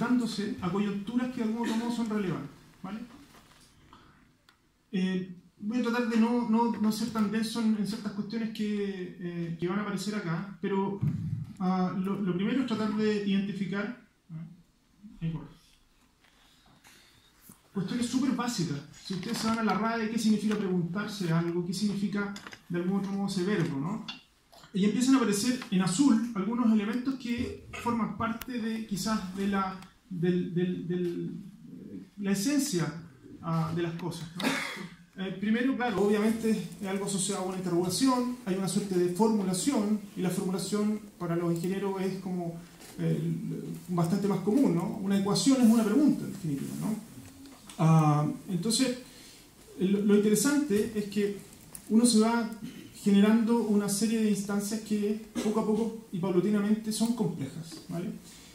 enfrentándose a coyunturas que de algún modo son relevantes, ¿vale? Voy a tratar de no ser tan denso en ciertas cuestiones que van a aparecer acá, pero lo primero es tratar de identificar cuestiones súper básicas. Si ustedes se van a la RAE, ¿qué significa preguntarse algo? ¿Qué significa de algún otro modo ese verbo, ¿no? Y empiezan a aparecer en azul algunos elementos que forman parte de quizás de la esencia de las cosas, ¿no? Primero, claro, obviamente es algo asociado a una interrogación, hay una suerte de formulación, y la formulación para los ingenieros es como bastante más común, ¿no? Una ecuación es una pregunta, en definitiva, ¿no? Entonces, lo interesante es que uno se va generando una serie de instancias que poco a poco y paulatinamente son complejas, ¿vale?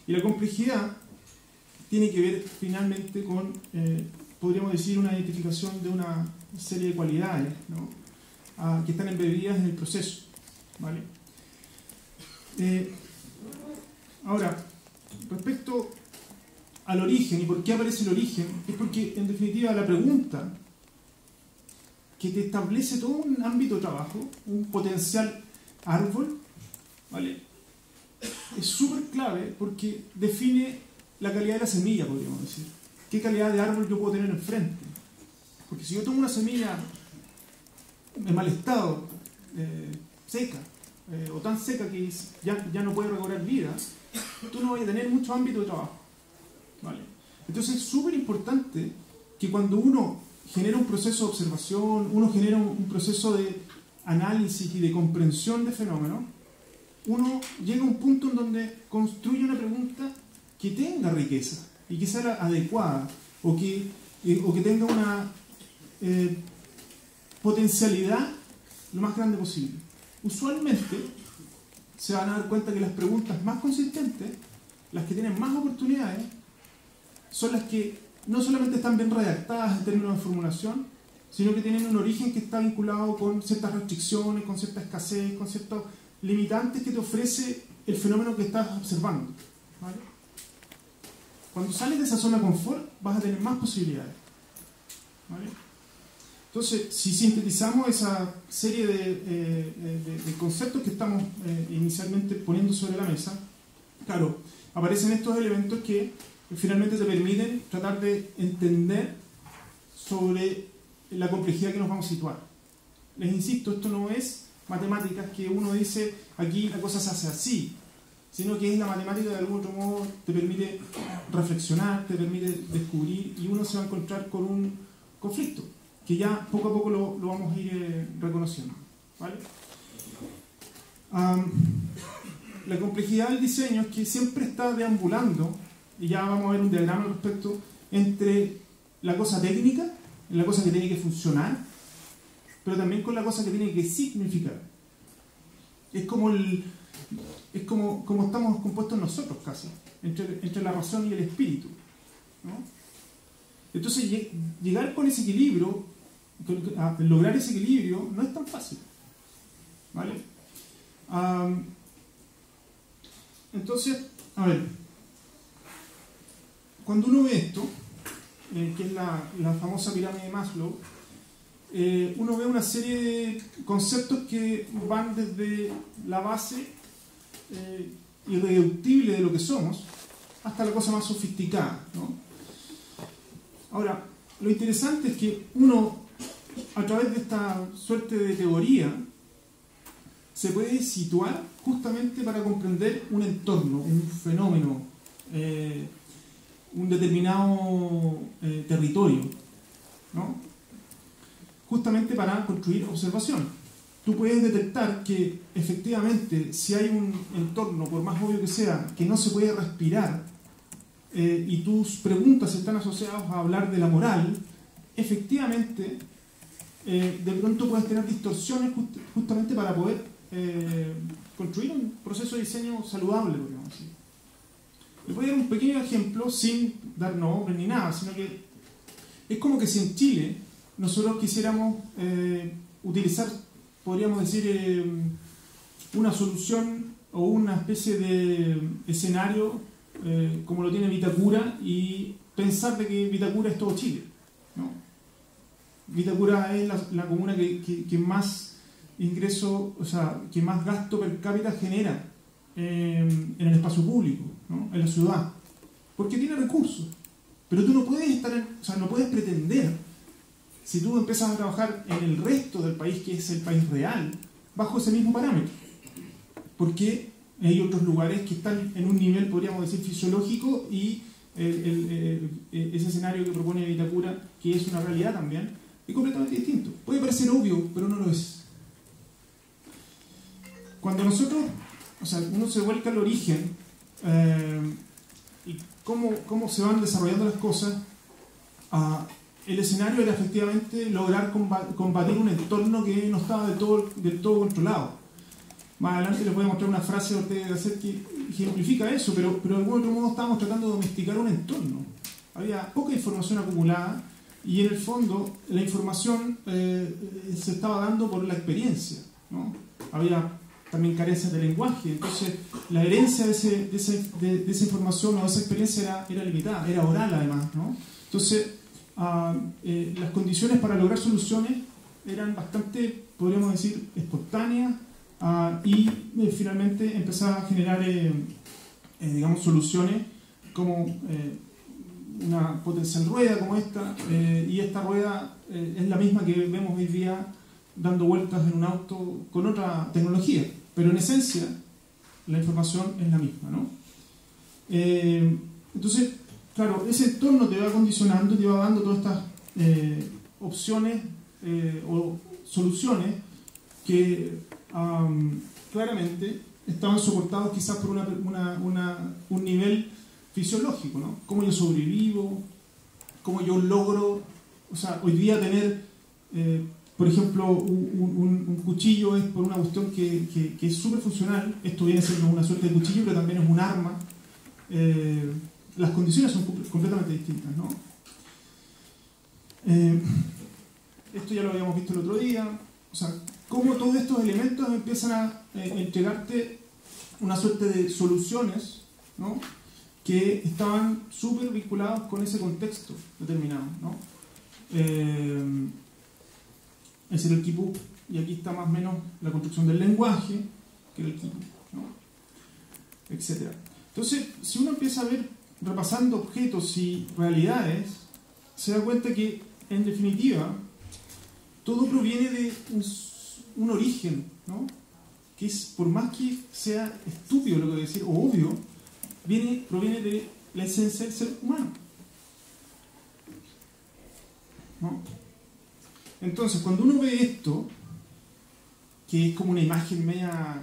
Y la complejidad tiene que ver finalmente con, podríamos decir, una identificación de una serie de cualidades, ¿no? Que están embebidas en el proceso, ¿vale? Ahora, respecto al origen, ¿y por qué aparece el origen? Es porque, en definitiva, la pregunta que te establece todo un ámbito de trabajo, un potencial árbol, ¿vale? Es súper clave porque define la calidad de la semilla, podríamos decir. ¿Qué calidad de árbol yo puedo tener enfrente? Porque si yo tomo una semilla en mal estado, seca, o tan seca que ya no puede recobrar vida, tú no vas a tener mucho ámbito de trabajo, ¿vale? Entonces es súper importante que cuando uno genera un proceso de observación, uno genera un proceso de análisis y de comprensión de fenómenos, uno llega a un punto en donde construye una pregunta que tenga riqueza y que sea la adecuada, o que tenga una potencialidad lo más grande posible. Usualmente se van a dar cuenta que las preguntas más consistentes, las que tienen más oportunidades, son las que no solamente están bien redactadas en términos de formulación, sino que tienen un origen que está vinculado con ciertas restricciones, con cierta escasez, con ciertos limitantes que te ofrece el fenómeno que estás observando, ¿vale? Cuando sales de esa zona de confort, vas a tener más posibilidades, ¿vale? Entonces, si sintetizamos esa serie de conceptos que estamos inicialmente poniendo sobre la mesa, claro, aparecen estos elementos que finalmente te permiten tratar de entender sobre la complejidad que nos vamos a situar. Les insisto, esto no es matemáticas que uno dice aquí la cosa se hace así, sino que es la matemática de algún otro modo te permite reflexionar, te permite descubrir, y uno se va a encontrar con un conflicto que ya poco a poco lo vamos a ir reconociendo, ¿vale? La complejidad del diseño es que siempre está deambulando, y ya vamos a ver un diagrama al respecto, entre la cosa técnica, la cosa que tiene que funcionar, pero también con la cosa que tiene que significar. Es como estamos compuestos nosotros casi, entre la razón y el espíritu, ¿no? Entonces llegar con ese equilibrio, lograr ese equilibrio no es tan fácil, ¿vale? Entonces, a ver, cuando uno ve esto, que es la famosa pirámide de Maslow, uno ve una serie de conceptos que van desde la base irreductible de lo que somos hasta la cosa más sofisticada, ¿no? Ahora, lo interesante es que uno, a través de esta suerte de teoría, se puede situar justamente para comprender un entorno, un fenómeno, un determinado territorio, ¿no? Justamente para construir observación. Tú puedes detectar que efectivamente si hay un entorno, por más obvio que sea, que no se puede respirar, y tus preguntas están asociadas a hablar de la moral, efectivamente de pronto puedes tener distorsiones justamente para poder construir un proceso de diseño saludable, podríamos decir. Les voy a dar un pequeño ejemplo sin dar nombres ni nada, sino que es como que si en Chile nosotros quisiéramos utilizar, podríamos decir, una solución o una especie de escenario como lo tiene Vitacura y pensar de que Vitacura es todo Chile, ¿no? Vitacura es la comuna que más ingreso, o sea, que más gasto per cápita genera en el espacio público, ¿no? En la ciudad, porque tiene recursos. Pero tú no puedes estar, o sea, no puedes pretender, si tú empiezas a trabajar en el resto del país, que es el país real, bajo ese mismo parámetro. Porque hay otros lugares que están en un nivel, podríamos decir, fisiológico, y ese escenario que propone Vitacura, que es una realidad también, es completamente distinto. Puede parecer obvio, pero no lo es. Cuando nosotros, o sea, uno se vuelca al origen y cómo se van desarrollando las cosas, el escenario era efectivamente lograr combatir un entorno que no estaba del todo controlado. Más adelante les voy a mostrar una frase de Ortega y Gasset que ejemplifica eso, pero de algún otro modo estábamos tratando de domesticar un entorno. Había poca información acumulada y en el fondo la información se estaba dando por la experiencia, ¿no? Había también carencias de lenguaje, entonces la herencia de esa información o de esa experiencia era limitada, era oral además, ¿no? Entonces las condiciones para lograr soluciones eran bastante, podríamos decir, espontáneas, y finalmente empezaba a generar digamos, soluciones como una potencial rueda como esta, y esta rueda es la misma que vemos hoy día dando vueltas en un auto con otra tecnología, pero en esencia la información es la misma, ¿no? Entonces, claro, ese entorno te va condicionando y te va dando todas estas opciones o soluciones que claramente estaban soportados quizás por un nivel fisiológico, ¿no? Cómo yo sobrevivo, cómo yo logro, o sea, hoy día tener, por ejemplo, un cuchillo es por una cuestión que es súper funcional. Esto viene siendo una suerte de cuchillo, pero también es un arma. Las condiciones son completamente distintas, ¿no? Esto ya lo habíamos visto el otro día. O sea, cómo todos estos elementos empiezan a entregarte una suerte de soluciones, ¿no? Que estaban súper vinculados con ese contexto determinado, ¿no? Ese era el Kipuk, y aquí está más o menos la construcción del lenguaje, que era el Kipuk, ¿no? Etcétera. Entonces, si uno empieza a ver, repasando objetos y realidades, se da cuenta que, en definitiva, todo proviene de un origen, ¿no? Que es, por más que sea estúpido lo que voy a decir, o obvio, proviene de la esencia del ser humano, ¿no? Entonces, cuando uno ve esto, que es como una imagen media,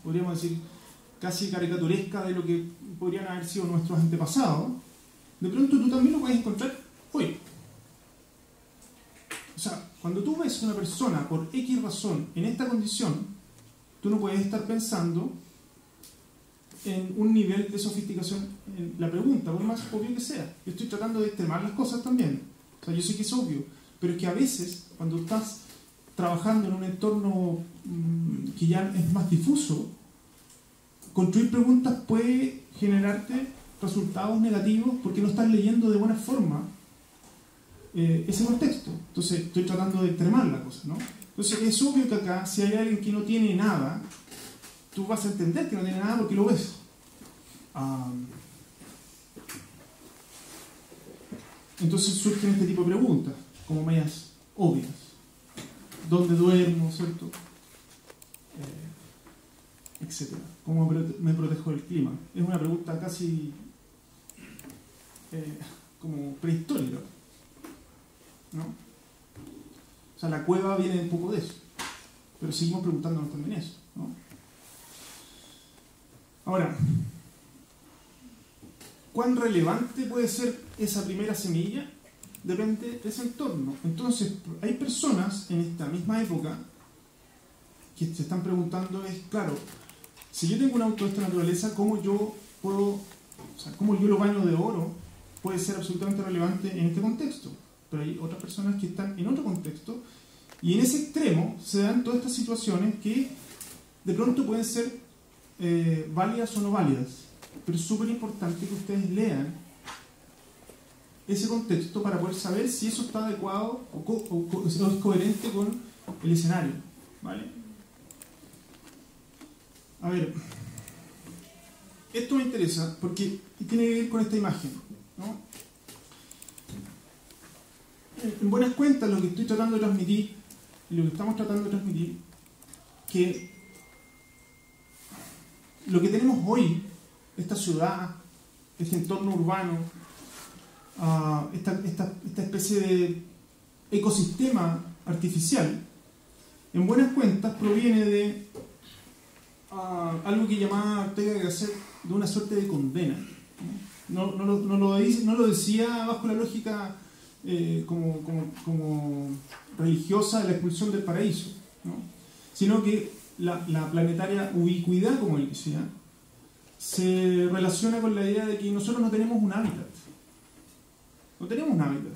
podríamos decir, casi caricaturesca de lo que podrían haber sido nuestros antepasados, de pronto tú también lo puedes encontrar hoy. O sea, cuando tú ves a una persona por X razón en esta condición, tú no puedes estar pensando en un nivel de sofisticación en la pregunta, por más obvio que sea. Yo estoy tratando de extremar las cosas también. O sea, yo sé que es obvio, pero es que a veces, cuando estás trabajando en un entorno que ya es más difuso, construir preguntas puede generarte resultados negativos porque no estás leyendo de buena forma ese contexto. Entonces estoy tratando de extremar la cosa, ¿no? Entonces es obvio que acá, si hay alguien que no tiene nada, tú vas a entender que no tiene nada porque lo ves. Entonces surgen este tipo de preguntas, como medias obvias. ¿Dónde duermo, cierto? Etcétera. ¿Cómo me protejo del clima? Es una pregunta casi como prehistórica, ¿no? O sea, la cueva viene un poco de eso, pero seguimos preguntándonos también eso, ¿no? Ahora, ¿cuán relevante puede ser esa primera semilla? Depende de ese entorno. Entonces, hay personas en esta misma época que se están preguntando, claro, si yo tengo un auto de esta naturaleza, ¿cómo yo lo baño de oro puede ser absolutamente relevante en este contexto? Pero hay otras personas que están en otro contexto, y en ese extremo se dan todas estas situaciones que de pronto pueden ser válidas o no válidas. pero es súper importante que ustedes lean ese contexto para poder saber si eso está adecuado o es coherente con el escenario, ¿vale? A ver, esto me interesa porque tiene que ver con esta imagen, ¿no? En buenas cuentas, lo que estoy tratando de transmitir y lo que estamos tratando de transmitir, que lo que tenemos hoy, esta ciudad, este entorno urbano, esta especie de ecosistema artificial, en buenas cuentas proviene de algo que llamaba Ortega y Gasset de una suerte de condena. No lo decía bajo la lógica como religiosa de la expulsión del paraíso, ¿no? Sino que la planetaria ubicuidad, como él decía, se relaciona con la idea de que nosotros no tenemos un hábitat. No tenemos un hábitat.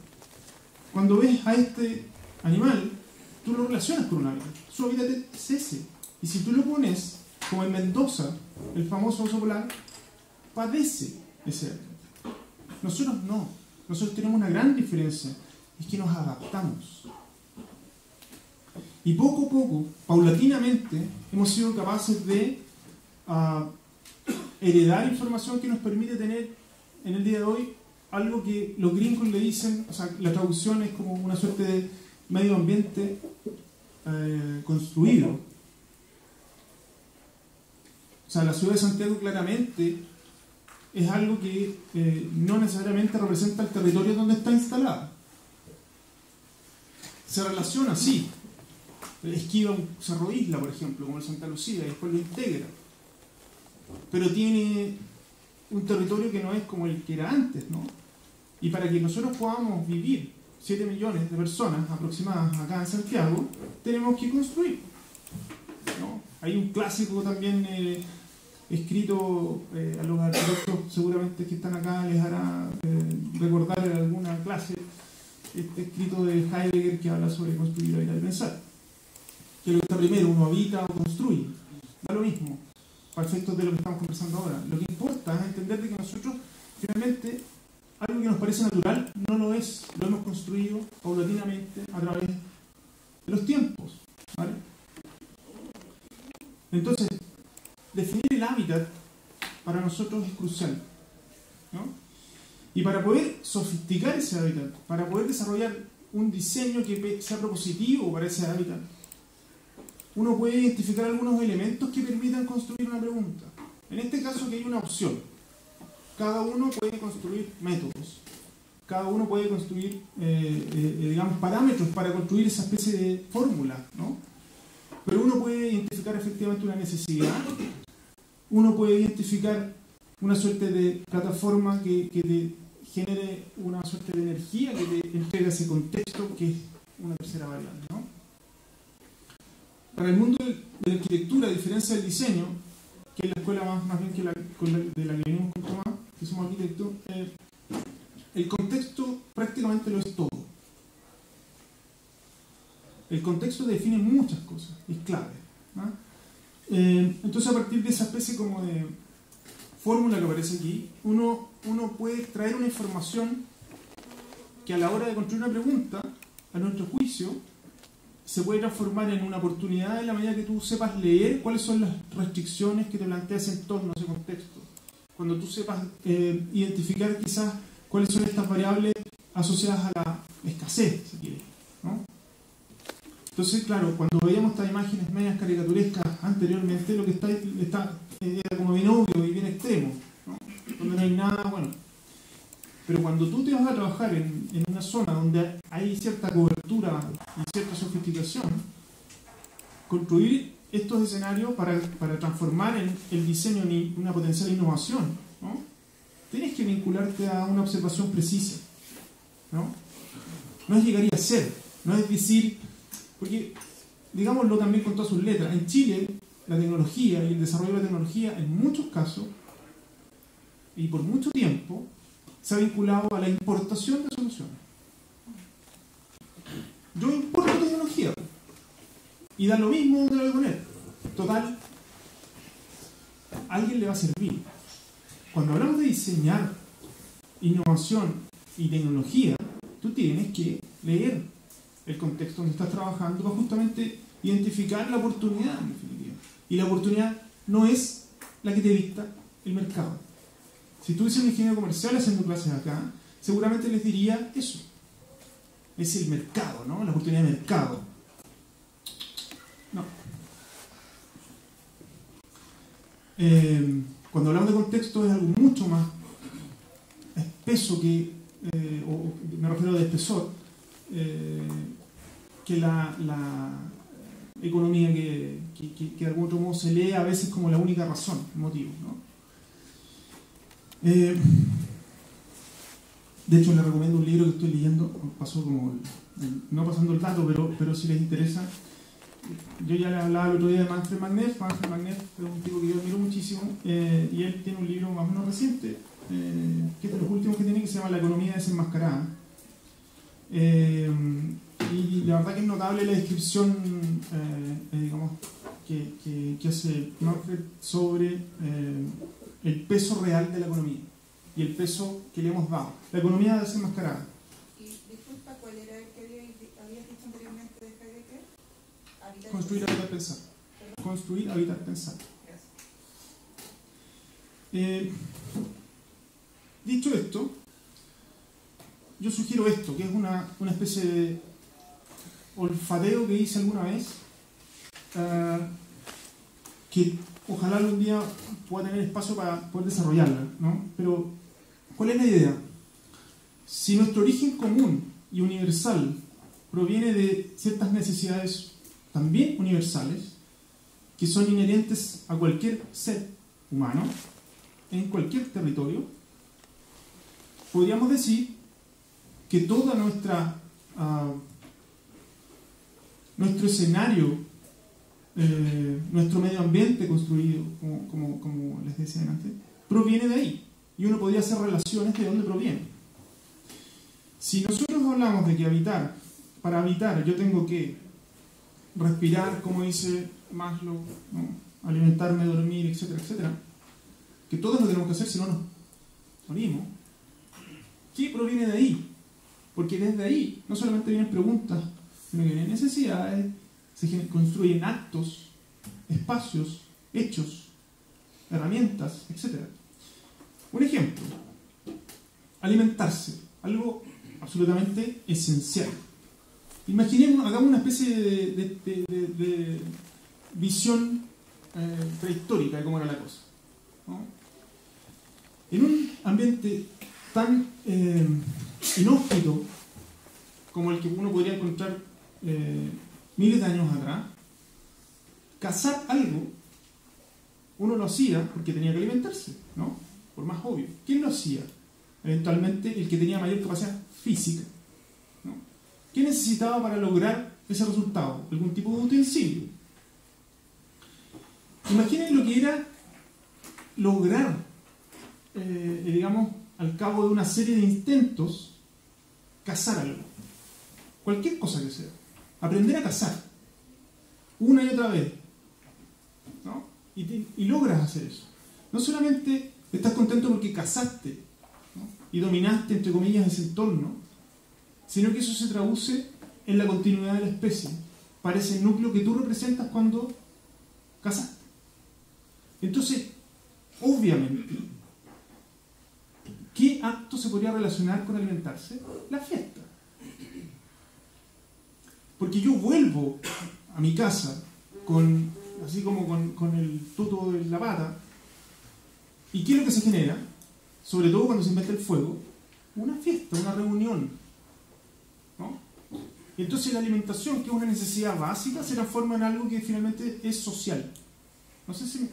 Cuando ves a este animal, tú lo relacionas con un hábitat. Su hábitat es ese. Y si tú lo pones, como en Mendoza, el famoso oso polar, padece ese hábitat. Nosotros no. Nosotros tenemos una gran diferencia. Es que nos adaptamos. Y poco a poco, paulatinamente, hemos sido capaces de heredar información que nos permite tener en el día de hoy algo que los gringos le dicen, o sea, la traducción es como una suerte de medio ambiente construido. O sea, la ciudad de Santiago claramente es algo que no necesariamente representa el territorio donde está instalada. Se relaciona, sí. Esquiva un cerro isla, por ejemplo, como el Santa Lucía, y después lo integra. Pero tiene un territorio que no es como el que era antes, ¿no? Y para que nosotros podamos vivir 7 millones de personas aproximadas acá en Santiago, tenemos que construir, ¿no? Hay un clásico también escrito a los arquitectos seguramente que están acá les hará recordar en alguna clase este escrito de Heidegger que habla sobre construir, habitar y pensar. Que lo que está primero, uno habita o construye, da lo mismo, para efectos de lo que estamos conversando ahora. Lo que importa es entender de que nosotros finalmente algo que nos parece natural no lo es, lo hemos construido paulatinamente a través de los tiempos, ¿vale? Entonces, definir el hábitat para nosotros es crucial, ¿no? Y para poder sofisticar ese hábitat, para poder desarrollar un diseño que sea propositivo para ese hábitat, uno puede identificar algunos elementos que permitan construir una pregunta. En este caso aquí hay una opción. Cada uno puede construir métodos. Cada uno puede construir, digamos, parámetros para construir esa especie de fórmula, ¿no? Pero uno puede identificar efectivamente una necesidad. Uno puede identificar una suerte de plataforma que te genere una suerte de energía que te entrega ese contexto que es una tercera variable, ¿no? Para el mundo de la arquitectura, a diferencia del diseño, que es la escuela más bien que de la que venimos con Tomás, que somos arquitectos, el contexto prácticamente lo es todo. El contexto define muchas cosas, es clave, ¿no? Entonces, a partir de esa especie como de fórmula que aparece aquí, uno puede extraer una información que a la hora de construir una pregunta, a nuestro juicio, se puede transformar en una oportunidad en la medida que tú sepas leer cuáles son las restricciones que te plantea ese entorno, ese contexto. Cuando tú sepas identificar quizás cuáles son estas variables asociadas a la escasez, si quieres, ¿no? Entonces, claro, cuando veíamos estas imágenes medias caricaturescas anteriormente, lo que está era como bien obvio y bien extremo, ¿no? Donde no hay nada bueno. Pero cuando tú te vas a trabajar en una zona donde hay cierta cobertura y cierta sofisticación, construir estos escenarios para transformar el diseño en una potencial innovación, ¿no? Tienes que vincularte a una observación precisa, ¿no? No es llegar a ser, no es decir, porque digámoslo también con todas sus letras, en Chile la tecnología y el desarrollo de la tecnología en muchos casos y por mucho tiempo se ha vinculado a la importación de soluciones. Yo importo tecnología y da lo mismo donde lo voy a poner. Total, a alguien le va a servir. cuando hablamos de diseñar innovación y tecnología, tú tienes que leer el contexto donde estás trabajando para justamente identificar la oportunidad, en definitiva. Y la oportunidad no es la que te dicta el mercado. Si tú eres un ingeniero comercial haciendo clases acá, seguramente les diría eso. Es el mercado, ¿no? La oportunidad de mercado. No. Cuando hablamos de contexto es algo mucho más espeso que, o me refiero de espesor, que la economía que de algún otro modo se lee a veces como la única razón, motivo, ¿no? De hecho, les recomiendo un libro que estoy leyendo, pasó como no pasando el dato, pero si les interesa. Yo ya les hablaba el otro día de Manfred Mangers. Manfred Mangers es un tipo que yo admiro muchísimo, y él tiene un libro más o menos reciente, que es de los últimos que tiene, que se llama La economía desenmascarada. Y la verdad que es notable la descripción digamos, que hace Manfred sobre el peso real de la economía y el peso que le hemos dado. La economía desenmascarada. Y disculpa, ¿cuál era el que habías dicho anteriormente de Heidegger? Construir, habitar, pensar. ¿Perdón? Construir, habitar, pensar. Gracias. Dicho esto, yo sugiero esto, que es una especie de olfateo que hice alguna vez, que ojalá algún día pueda tener espacio para poder desarrollarla, ¿no? Pero, ¿cuál es la idea? Si nuestro origen común y universal proviene de ciertas necesidades también universales, que son inherentes a cualquier ser humano, en cualquier territorio, podríamos decir que toda nuestro escenario, nuestro medio ambiente construido, como les decía antes, proviene de ahí. Y uno podría hacer relaciones de dónde proviene. Si nosotros hablamos de que para habitar yo tengo que respirar, como dice Maslow, ¿no? Alimentarme, dormir, etcétera, etcétera, que todos lo tenemos que hacer, si no nos morimos. ¿Qué proviene de ahí? Porque desde ahí no solamente vienen preguntas, sino que vienen necesidades, se construyen actos, espacios, hechos, herramientas, etc. Un ejemplo: alimentarse, algo absolutamente esencial. Imaginemos, hagamos una especie de visión prehistórica de cómo era la cosa, ¿no? En un ambiente tan inhóspito como el que uno podría encontrar miles de años atrás, cazar algo, uno lo hacía porque tenía que alimentarse, ¿no? Por más obvio. ¿Quién lo hacía? Eventualmente el que tenía mayor capacidad física, ¿no? ¿Qué necesitaba para lograr ese resultado? Algún tipo de utensilio. Imaginen lo que era lograr, digamos, al cabo de una serie de intentos, cazar algo. Cualquier cosa que sea. Aprender a cazar. Una y otra vez, ¿no? Y logras hacer eso. No solamente estás contento porque cazaste, ¿no? Y dominaste, entre comillas, ese entorno, sino que eso se traduce en la continuidad de la especie. Para ese núcleo que tú representas cuando cazaste. Entonces, obviamente, ¿qué acto se podría relacionar con alimentarse? La fiesta. Porque yo vuelvo a mi casa así como con el tuto de la pata, ¿y qué es lo que se genera? Sobre todo cuando se inventa el fuego, una fiesta, una reunión, ¿no? Entonces la alimentación, que es una necesidad básica, se transforma en algo que finalmente es social. No sé si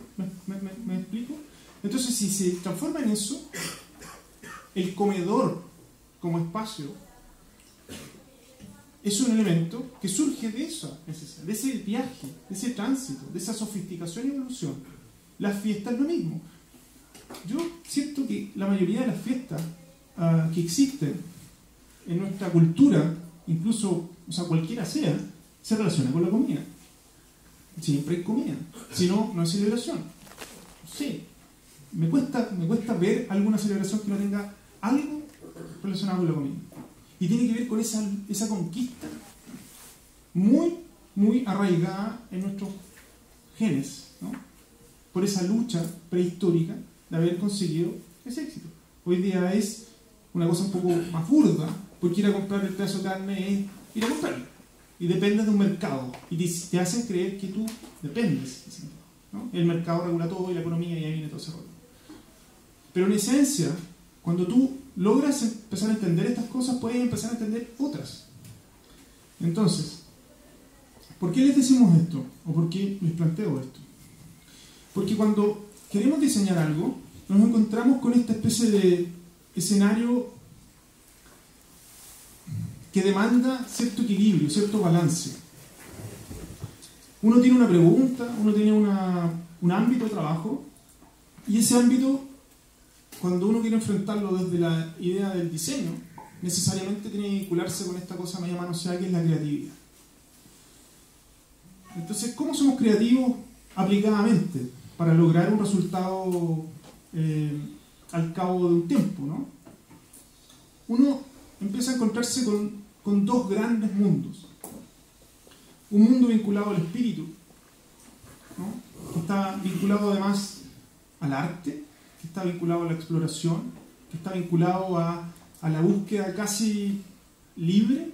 me explico. Entonces, si se transforma en eso, el comedor como espacio es un elemento que surge de esa necesidad, de ese viaje, de ese tránsito, de esa sofisticación y evolución. Las fiestas es lo mismo. Yo siento que la mayoría de las fiestas que existen en nuestra cultura, incluso, o sea, cualquiera sea, se relaciona con la comida. Siempre hay comida. Si no, no hay celebración. Sí. me cuesta ver alguna celebración que no tenga algo relacionado con la comida. Y tiene que ver con esa conquista muy, muy arraigada en nuestros genes, ¿no? Por esa lucha prehistórica de haber conseguido ese éxito. Hoy día es una cosa un poco más burda, porque ir a comprar el pedazo de carne es ir a comprarlo. Y dependes de un mercado. Y te hacen creer que tú dependes, ¿no? El mercado regula todo y la economía, y ahí viene todo ese rollo. Pero en esencia, cuando tú logras empezar a entender estas cosas, puedes empezar a entender otras. Entonces, ¿por qué les decimos esto? ¿O por qué les planteo esto? Porque cuando queremos diseñar algo, nos encontramos con esta especie de escenario que demanda cierto equilibrio, cierto balance. Uno tiene una pregunta, uno tiene un ámbito de trabajo, y ese ámbito, cuando uno quiere enfrentarlo desde la idea del diseño, necesariamente tiene que vincularse con esta cosa media manoseada que es la creatividad. Entonces, ¿cómo somos creativos aplicadamente para lograr un resultado al cabo de un tiempo, ¿no? Uno empieza a encontrarse con dos grandes mundos. Un mundo vinculado al espíritu, ¿no? Que está vinculado además al arte, que está vinculado a la exploración, que está vinculado a la búsqueda casi libre,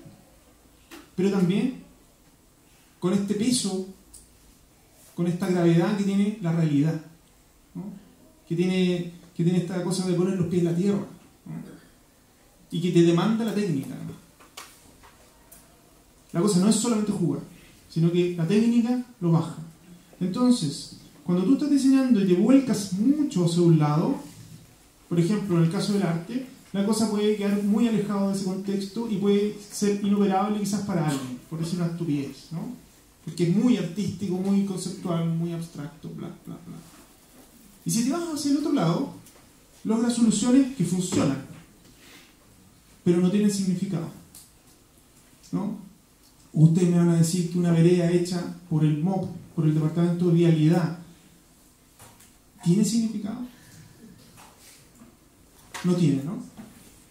pero también con este peso, con esta gravedad que tiene la realidad, ¿no? que tiene esta cosa de poner los pies en la tierra, ¿no? Y que te demanda la técnica, ¿no? La cosa no es solamente jugar, sino que la técnica lo baja. Entonces, cuando tú estás diseñando y te vuelcas mucho hacia un lado, por ejemplo, en el caso del arte, la cosa puede quedar muy alejada de ese contexto y puede ser inoperable quizás para alguien, por decir una estupidez, ¿no? Porque es muy artístico, muy conceptual, muy abstracto, bla, bla, bla. Y si te vas hacia el otro lado, logras soluciones que funcionan, pero no tienen significado, ¿no? Ustedes me van a decir que una vereda hecha por el MOP, por el Departamento de Vialidad, ¿tiene significado? No tiene, ¿no?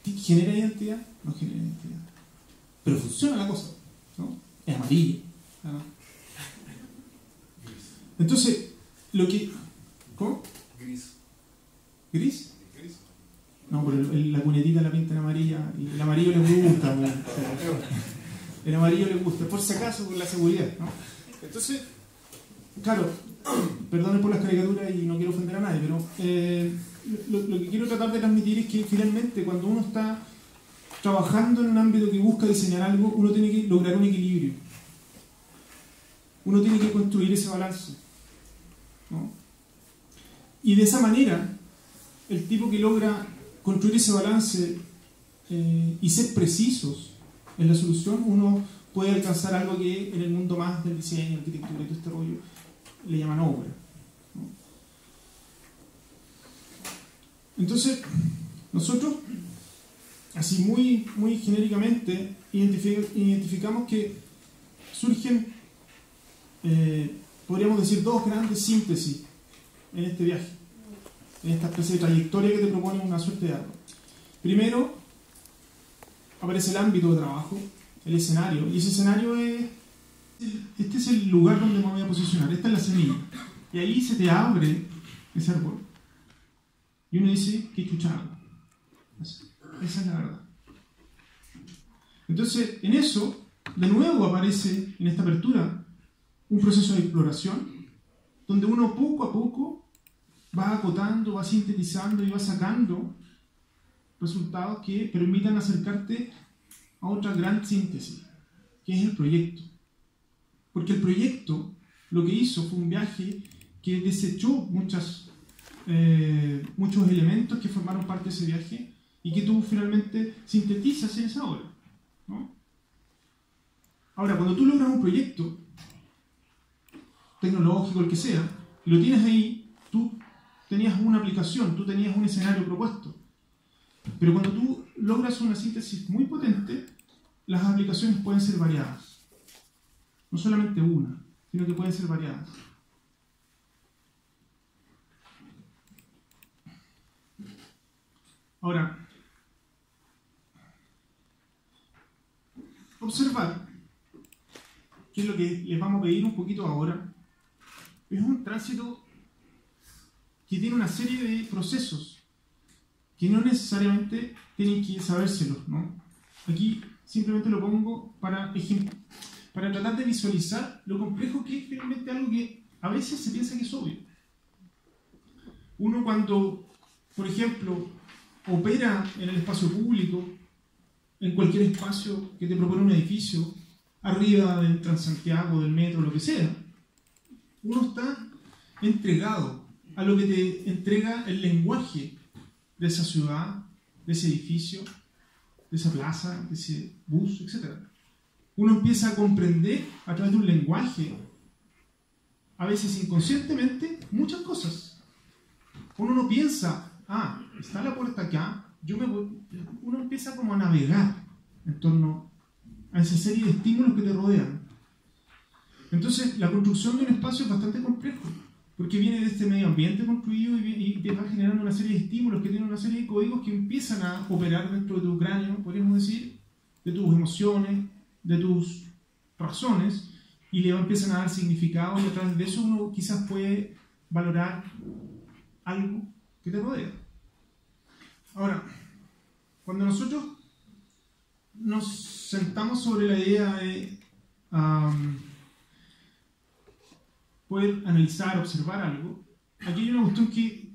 ¿Genera identidad? No genera identidad. Pero funciona la cosa, ¿no? Es amarillo, ¿no? Entonces, lo que... ¿Cómo? Gris. ¿Gris? Gris. No, pero la cunetita la pintan amarilla y el amarillo le gusta, ¿no? El amarillo le gusta, por si acaso, por la seguridad, ¿no? Entonces, claro, perdonen por las caricaturas y no quiero ofender a nadie, pero lo que quiero tratar de transmitir es que finalmente cuando uno está trabajando en un ámbito que busca diseñar algo, uno tiene que lograr un equilibrio. Uno tiene que construir ese balance, ¿no? Y de esa manera, el tipo que logra construir ese balance y ser precisos en la solución, uno puede alcanzar algo que en el mundo más del diseño, arquitectura y todo este rollo le llaman obra, ¿no? Entonces, nosotros, así muy, muy genéricamente, identificamos que surgen, podríamos decir, dos grandes síntesis en este viaje, en esta especie de trayectoria que te propone una suerte de árbol. Primero, aparece el ámbito de trabajo, el escenario, y ese escenario este es el lugar donde me voy a posicionar, esta es la semilla, y ahí se te abre ese árbol, y uno dice, qué chuchado. Esa es la verdad. Entonces, en eso, de nuevo aparece, en esta apertura, un proceso de exploración, donde uno poco a poco va acotando, va sintetizando y va sacando resultados que permitan acercarte a otra gran síntesis, que es el proyecto. Porque el proyecto lo que hizo fue un viaje que desechó muchos elementos que formaron parte de ese viaje y que tú finalmente sintetizas en esa obra, ¿no? Ahora, cuando tú logras un proyecto tecnológico, el que sea, y lo tienes ahí, tú tenías una aplicación, tú tenías un escenario propuesto. Pero cuando tú logras una síntesis muy potente, las aplicaciones pueden ser variadas. No solamente una, sino que pueden ser variadas. Ahora, observar, que es lo que les vamos a pedir un poquito ahora, es un tránsito que tiene una serie de procesos que no necesariamente tienen que sabérselos, ¿no? Aquí simplemente lo pongo para tratar de visualizar lo complejo que es finalmente algo que a veces se piensa que es obvio. Uno cuando, por ejemplo, opera en el espacio público, en cualquier espacio que te propone un edificio, arriba del Transantiago, del metro, lo que sea, uno está entregado a lo que te entrega el lenguaje de esa ciudad, de ese edificio, de esa plaza, de ese bus, etc. Uno empieza a comprender a través de un lenguaje, a veces inconscientemente, muchas cosas. Uno no piensa, está la puerta acá, uno empieza como a navegar en torno a esa serie de estímulos que te rodean. Entonces, la construcción de un espacio es bastante complejo, porque viene de este medio ambiente construido y te va generando una serie de estímulos que tienen una serie de códigos que empiezan a operar dentro de tu cráneo, podríamos decir, de tus emociones, de tus razones, y le empiezan a dar significado, y a través de eso uno quizás puede valorar algo que te rodea. Ahora, cuando nosotros nos sentamos sobre la idea de poder analizar, observar algo, aquí hay una cuestión que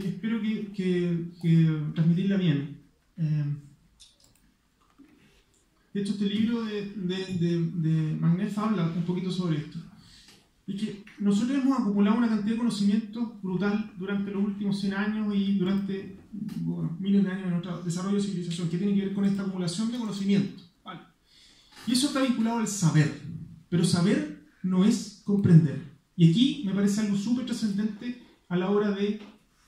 espero que transmitirla bien. De hecho, este libro de Magnef habla un poquito sobre esto. Y que nosotros hemos acumulado una cantidad de conocimiento brutal durante los últimos 100 años y durante miles de años de nuestro desarrollo de civilización, que tiene que ver con esta acumulación de conocimiento. ¿Vale? Y eso está vinculado al saber. Pero saber no es comprender. Y aquí me parece algo súper trascendente a la hora de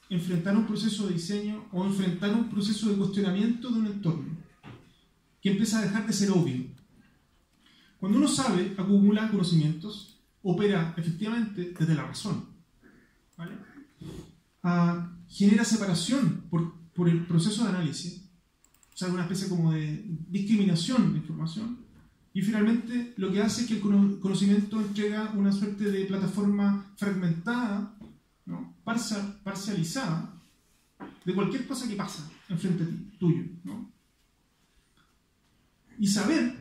enfrentar un proceso de diseño o enfrentar un proceso de cuestionamiento de un entorno, que empieza a dejar de ser obvio. Cuando uno sabe, acumula conocimientos, opera efectivamente desde la razón, ¿vale? Genera separación por el proceso de análisis, o sea, una especie como de discriminación de información, y finalmente lo que hace es que el conocimiento entrega una suerte de plataforma fragmentada, ¿no? Parcializada, de cualquier cosa que pasa enfrente de ti, tuyo, ¿no? Y saber,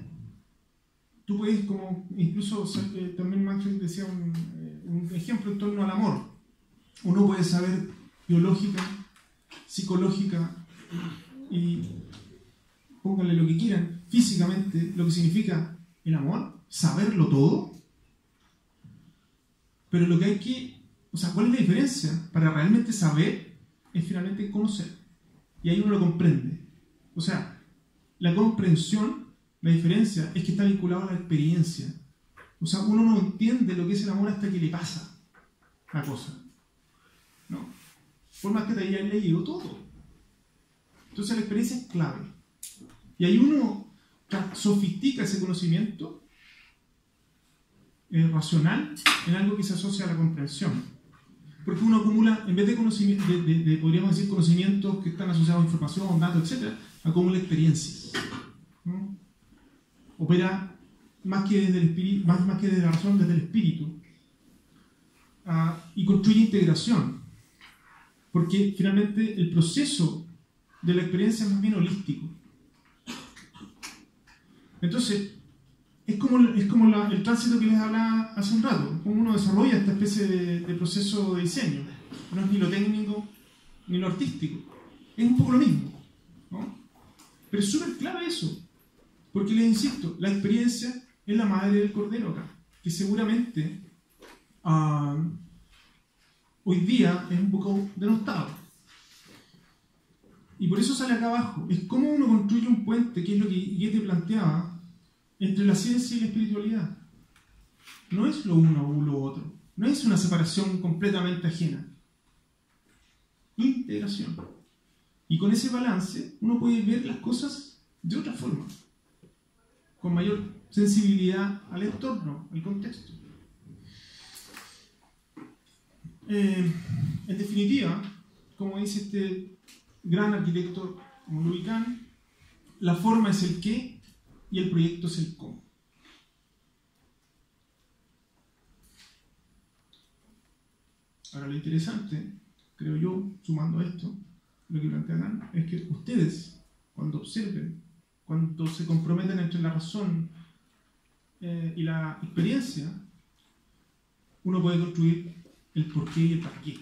tú puedes, como incluso también Manfred decía un ejemplo en torno al amor. Uno puede saber biológica, psicológica y pónganle lo que quieran, físicamente, lo que significa el amor, saberlo todo, pero lo que hay que, o sea, ¿cuál es la diferencia? Para realmente saber es finalmente conocer, y ahí uno lo comprende. O sea, la comprensión, la diferencia es que está vinculado a la experiencia. O sea, uno no entiende lo que es el amor hasta que le pasa la cosa, ¿no? Por más que te hayas leído todo. Entonces la experiencia es clave. Y ahí uno sofistica ese conocimiento racional en algo que se asocia a la comprensión. Porque uno acumula, en vez de conocimiento, podríamos decir conocimientos que están asociados a información, datos, etc., acumula experiencias, ¿no? Opera más que desde el espíritu, más que desde la razón, desde el espíritu, y construye integración. Porque finalmente el proceso de la experiencia es más bien holístico. Entonces, es como el tránsito que les hablaba hace un rato, como uno desarrolla esta especie de proceso de diseño. No es ni lo técnico ni lo artístico, es un poco lo mismo, ¿no? Pero es súper clave eso, porque les insisto, la experiencia es la madre del cordero acá, que seguramente hoy día es un poco denostado. Y por eso sale acá abajo. Es como uno construye un puente, que es lo que Goethe planteaba, entre la ciencia y la espiritualidad. No es lo uno o lo otro. No es una separación completamente ajena. Integración. Y con ese balance uno puede ver las cosas de otra forma, con mayor sensibilidad al entorno, al contexto. En definitiva, como dice gran arquitecto como lo ubican, la forma es el qué y el proyecto es el cómo. Ahora, lo interesante, creo yo, sumando a esto, lo que plantean es que ustedes, cuando observen, cuando se comprometen entre la razón y la experiencia, uno puede construir el por qué y el para qué,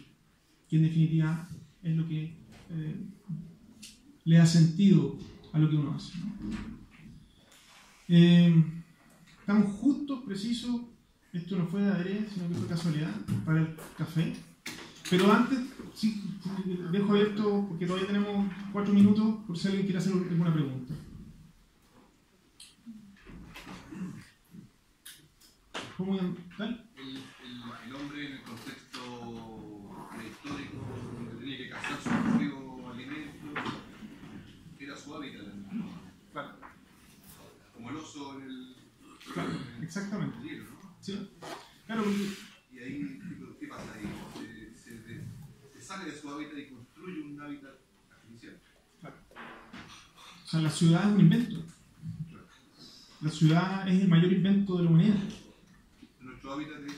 que en definitiva es lo que le da sentido a lo que uno hace, ¿no? Estamos justos, precisos. Esto no fue de adrede, sino que fue casualidad para el café. Pero antes, sí, dejo abierto, porque todavía tenemos 4 minutos, por si alguien quiere hacer alguna pregunta. ¿Cómo tal? El hombre en el contexto prehistórico, donde tenía que cazar su propio alimento, era su hábitat. Claro. Como el oso en el... Claro, exactamente. En el hielo, ¿no? Sí. Claro, y ahí, ¿qué pasa ahí? Se sale de su hábitat y construye un hábitat artificial. claro. O sea, la ciudad es un invento. La ciudad es el mayor invento de la humanidad. Nuestro hábitat es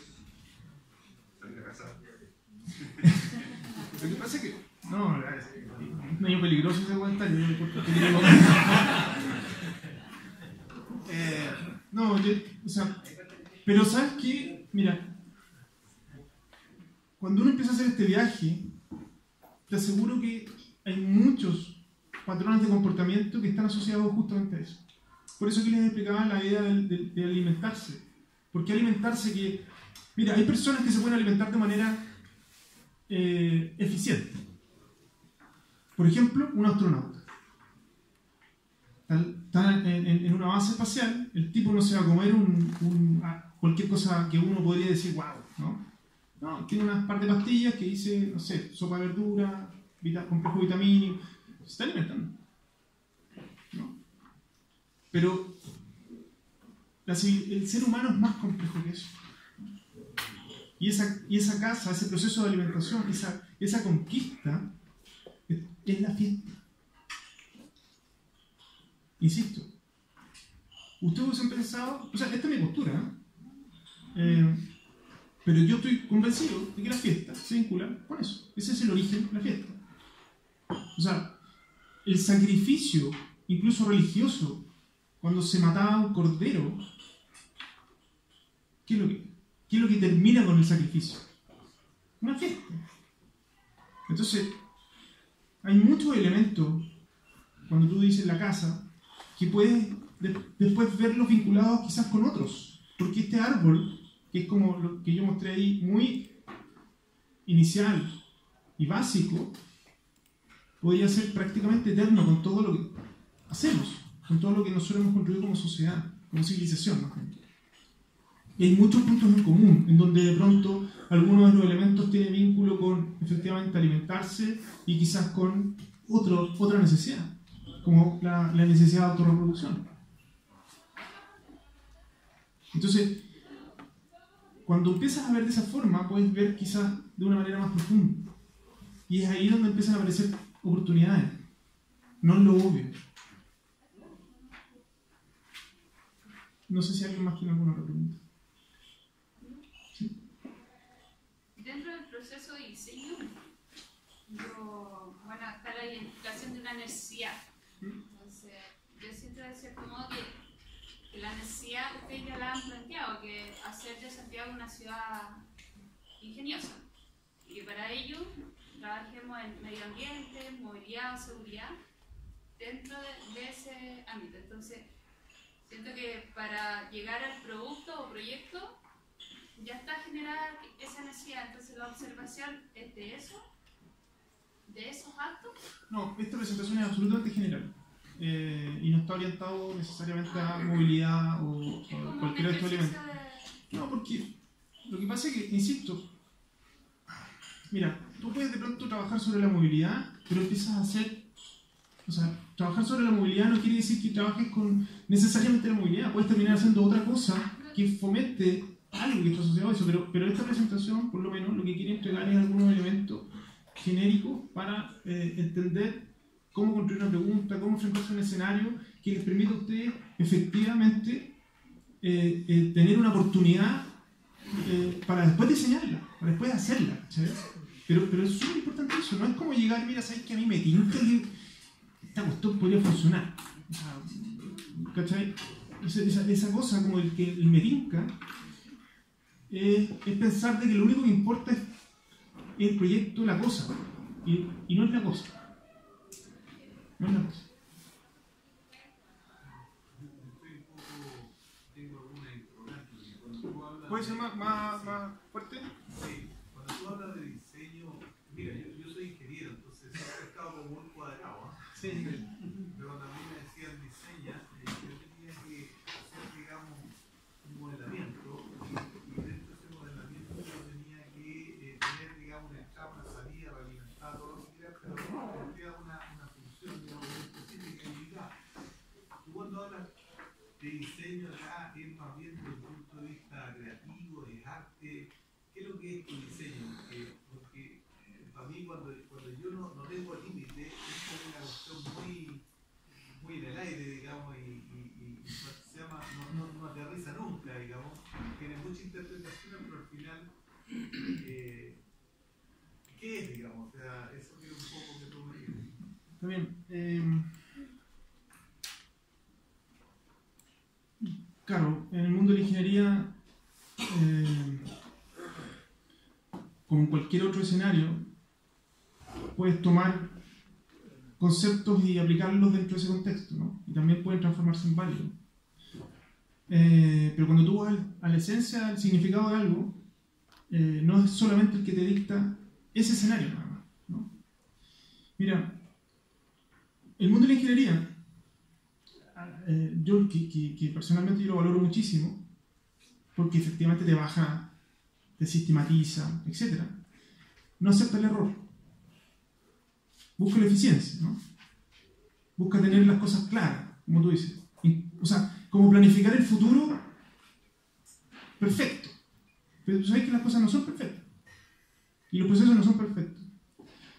salir a cazar. Lo que pasa es que... No, es medio peligroso ese comentario. Yo le corto no, o sea... Pero ¿sabes qué? Mira, cuando uno empieza a hacer este viaje, te aseguro que hay muchos patrones de comportamiento que están asociados justamente a eso. Por eso que les explicaba la idea de alimentarse. ¿Por qué alimentarse? Que, mira, hay personas que se pueden alimentar de manera eficiente. Por ejemplo, un astronauta. Está en una base espacial, el tipo no se va a comer cualquier cosa que uno podría decir, wow, ¿no? No, tiene unas par de pastillas que dice, no sé, sopa de verdura, complejo vitamínico, se está alimentando, ¿no? Pero el ser humano es más complejo que eso. Y esa casa, ese proceso de alimentación, esa conquista, es la fiesta. Insisto, ustedes hubiesen pensado, o sea, esta es mi postura, pero yo estoy convencido de que la fiesta se vincula con eso. Ese es el origen de la fiesta. O sea, el sacrificio, incluso religioso, cuando se mataba un cordero, ¿qué es lo que termina con el sacrificio? Una fiesta. Entonces, hay muchos elementos, cuando tú dices la casa, que puedes después verlos vinculados quizás con otros. Porque este árbol, que es como lo que yo mostré ahí, muy inicial y básico, podría ser prácticamente eterno con todo lo que hacemos, con todo lo que nosotros hemos construido como sociedad, como civilización, ¿no? Y hay muchos puntos en común, en donde de pronto algunos de los elementos tienen vínculo con efectivamente alimentarse y quizás con otra necesidad, como la necesidad de autorreproducción. Entonces, cuando empiezas a ver de esa forma, puedes ver quizás de una manera más profunda. Y es ahí donde empiezan a aparecer oportunidades, no en lo obvio. No sé si alguien más tiene alguna pregunta. ¿Sí? Dentro del proceso de diseño, está la identificación de una necesidad. Entonces, yo siento de cierto modo que la necesidad ustedes ya la han planteado, que hacer de Santiago una ciudad ingeniosa. Y que para ello trabajemos en medio ambiente, movilidad, seguridad, dentro de ese ámbito. Entonces, siento que para llegar al producto o proyecto ya está generada esa necesidad. Entonces, la observación es de eso, de esos actos. No, esta presentación es absolutamente general y no está orientado necesariamente a movilidad o cualquier otro elemento. No, porque lo que pasa es que, insisto, mira, tú puedes de pronto trabajar sobre la movilidad, pero empiezas a hacer... O sea, trabajar sobre la movilidad no quiere decir que trabajes con necesariamente la movilidad. Puedes terminar haciendo otra cosa que fomente algo que está asociado a eso. Pero esta presentación, por lo menos, lo que quiere entregar es algunos elementos genéricos para entender cómo construir una pregunta, cómo enfrentarse a un escenario que les permita a ustedes efectivamente tener una oportunidad para después diseñarla, para después hacerla, ¿sabes? Pero es súper importante eso, no es como llegar, mira, sabes que a mí me tinta que esta cuestión podría funcionar, o sea, ¿cachai? Esa cosa como el me tinca es pensar de que lo único que importa es el proyecto, la cosa, y no es la cosa. No es la cosa. ¿Puede ser más fuerte? Sí, cuando tú hablas de diseño, mira, yo soy ingeniero, entonces siempre he estado como muy cuadrado, ¿eh? Sí. Pero cuando a mí me decían diseña, yo tenía que hacer, digamos, un modelamiento, y dentro de ese modelamiento yo tenía que tener, digamos, una entrada, una salida, realimentar todo lo que quieras, pero cumplía una función, digamos, muy específica y ubicada. Tú cuando hablas de diseño acá es más bien desde el punto de vista creativo, de arte. ¿Qué es lo que es tu diseño? Porque para mí cuando yo no tengo límite, es como una cuestión muy en el aire, digamos, y se llama, no aterriza nunca, digamos. Tiene mucha interpretación, pero al final, ¿qué es, digamos? O sea, eso quiero un poco que tú me digas. Está bien. Claro, en el mundo de la ingeniería, como en cualquier otro escenario, puedes tomar conceptos y aplicarlos dentro de ese contexto, ¿no? Y también pueden transformarse en válidos. Pero cuando tú vas a la esencia, al significado de algo, no es solamente el que te dicta ese escenario nada más, ¿no? Mira, el mundo de la ingeniería, yo que personalmente yo lo valoro muchísimo, porque efectivamente te baja, te sistematiza, etc. No acepta el error. Busca la eficiencia, ¿no? Busca tener las cosas claras, como tú dices. O sea, como planificar el futuro perfecto. Pero tú sabes que las cosas no son perfectas. Y los procesos no son perfectos.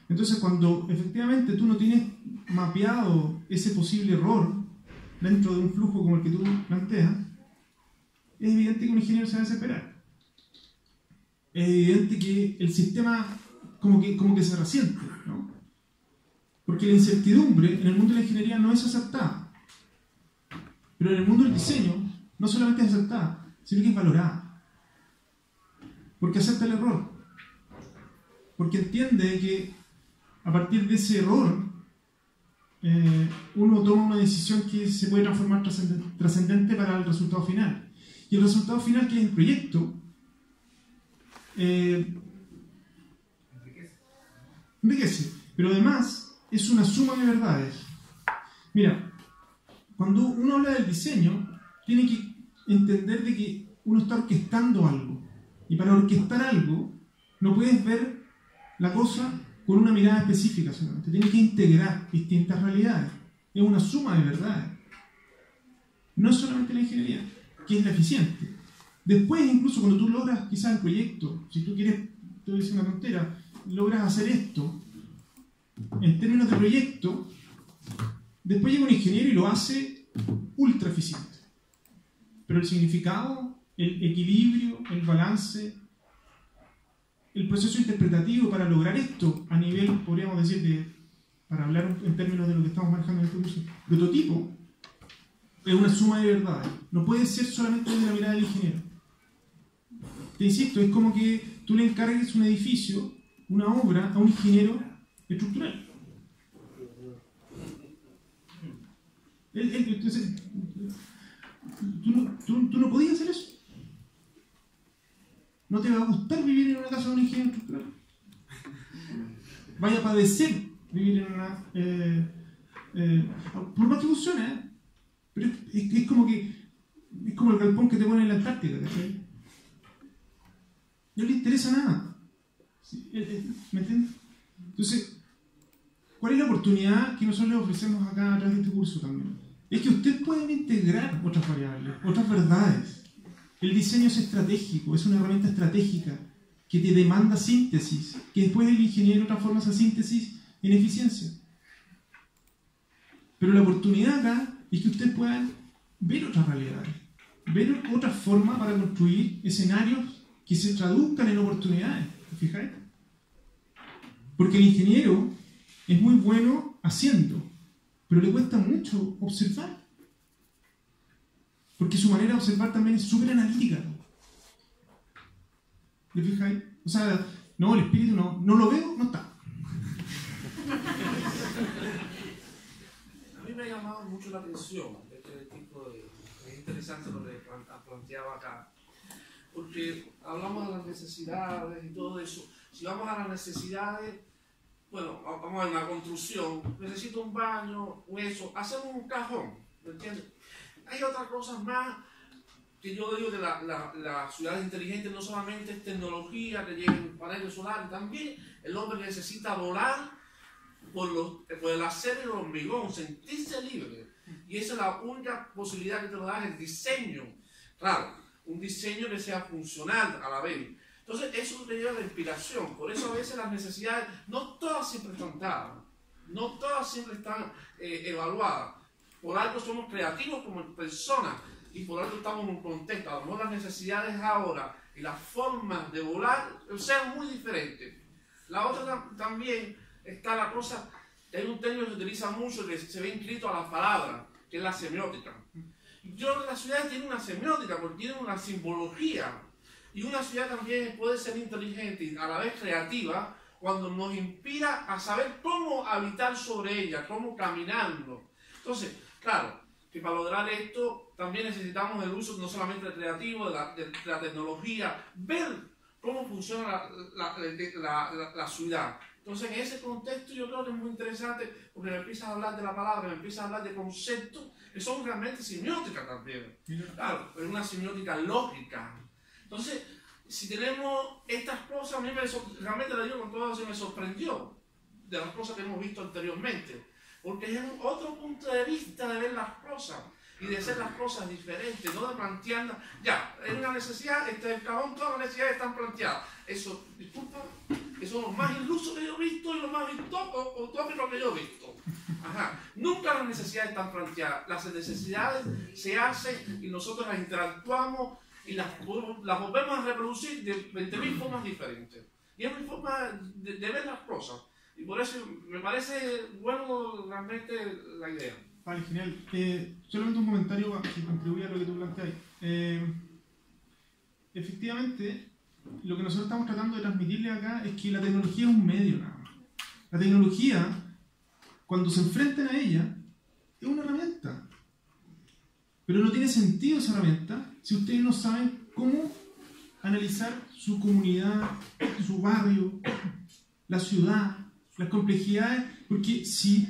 Entonces, cuando efectivamente tú no tienes mapeado ese posible error dentro de un flujo como el que tú planteas, es evidente que un ingeniero se va a desesperar. Es evidente que el sistema como que se resiente, ¿no? Porque la incertidumbre en el mundo de la ingeniería no es aceptada. Pero en el mundo del diseño no solamente es aceptada, sino que es valorada. Porque acepta el error. Porque entiende que a partir de ese error uno toma una decisión que se puede transformar trascendente para el resultado final. Y el resultado final, que es el proyecto, enriquece. Pero además es una suma de verdades. Mira, cuando uno habla del diseño, tiene que entender de que uno está orquestando algo. Y para orquestar algo, no puedes ver la cosa con una mirada específica solamente. Tienes que integrar distintas realidades. Es una suma de verdades. No es solamente la ingeniería, que es la eficiente. Después, incluso cuando tú logras quizás el proyecto, si tú quieres, te voy a decir una tontera, logras hacer esto, en términos de proyecto, después llega un ingeniero y lo hace ultra eficiente. Pero el significado, el equilibrio, el balance, el proceso interpretativo para lograr esto a nivel, podríamos decir, para hablar en términos de lo que estamos manejando en este curso, prototipo, es una suma de verdades. No puede ser solamente desde la mirada del ingeniero. Te insisto, es como que tú le encargues un edificio, una obra, a un ingeniero estructural. Entonces, tú no podías hacer eso. No te va a gustar vivir en una casa de un ingeniero estructural. Vaya a padecer vivir en una... por más que funcione, pero es como que... Es como el galpón que te ponen en la Antártica, ¿cachai? No le interesa nada. ¿Me entiendes? Entonces, ¿cuál es la oportunidad que nosotros les ofrecemos acá a través de este curso también? Es que ustedes pueden integrar otras variables, otras verdades. El diseño es estratégico, es una herramienta estratégica que te demanda síntesis, que después el ingeniero transforma esa síntesis en eficiencia. Pero la oportunidad acá es que ustedes puedan ver otras realidades, ver otras formas para construir escenarios que se traduzcan en oportunidades. ¿Te fijáis? Porque el ingeniero es muy bueno haciendo, pero le cuesta mucho observar. Porque su manera de observar también es súper analítica. ¿Te fijáis? O sea, no, el espíritu no lo veo, no está. A mí me ha llamado mucho la atención este tipo de... Es interesante lo que has planteado acá. Porque hablamos de las necesidades y todo eso. Si vamos a las necesidades, bueno, vamos a una construcción, necesito un baño, eso, hacemos un cajón, ¿me entiendes? Hay otras cosas más que yo digo que las ciudades inteligentes no solamente es tecnología, que lleguen paneles solares, también el hombre necesita volar por el acero y el hormigón, sentirse libre. Y esa es la única posibilidad que te lo da el diseño. Claro, un diseño que sea funcional a la vez. Entonces, eso te lleva a la inspiración. Por eso a veces las necesidades, no todas siempre están dadas, no todas siempre están evaluadas. Por algo somos creativos como personas y por algo estamos en un contexto. A lo mejor las necesidades ahora y las formas de volar sean muy diferentes. La otra también está la cosa, hay un término que se utiliza mucho que se ve inscrito a la palabra, que es la semiótica. Yo creo que las ciudades tienen una semiótica porque tienen una simbología. Y una ciudad también puede ser inteligente y a la vez creativa cuando nos inspira a saber cómo habitar sobre ella, cómo caminarlo. Entonces, claro, que para lograr esto también necesitamos el uso no solamente creativo, de la tecnología, ver cómo funciona la ciudad. Entonces, en ese contexto yo creo que es muy interesante porque me empiezas a hablar de la palabra, me empiezas a hablar de conceptos que son realmente semióticas también. Claro, pero es una semiótica lógica. Entonces, si tenemos estas cosas, a mí realmente le digo con todo eso, me sorprendió de las cosas que hemos visto anteriormente. Porque es otro punto de vista de ver las cosas y de hacer las cosas diferentes, no de plantearlas. Ya, es una necesidad, el cajón, todas las necesidades están planteadas. Eso, disculpa, que son los más ilusos que yo he visto y los más utópicos que yo he visto. Ajá. Nunca las necesidades están planteadas. Las necesidades se hacen y nosotros las interactuamos y las volvemos a reproducir de 20.000 formas diferentes. Y es mi forma de ver las cosas. Y por eso me parece bueno realmente la idea. Vale, genial. Solamente un comentario para contribuir a lo que tú planteas. Efectivamente, lo que nosotros estamos tratando de transmitirle acá es que la tecnología es un medio nada más. La tecnología, cuando se enfrentan a ella, es una herramienta. Pero no tiene sentido esa herramienta si ustedes no saben cómo analizar su comunidad, su barrio, la ciudad, las complejidades, porque si,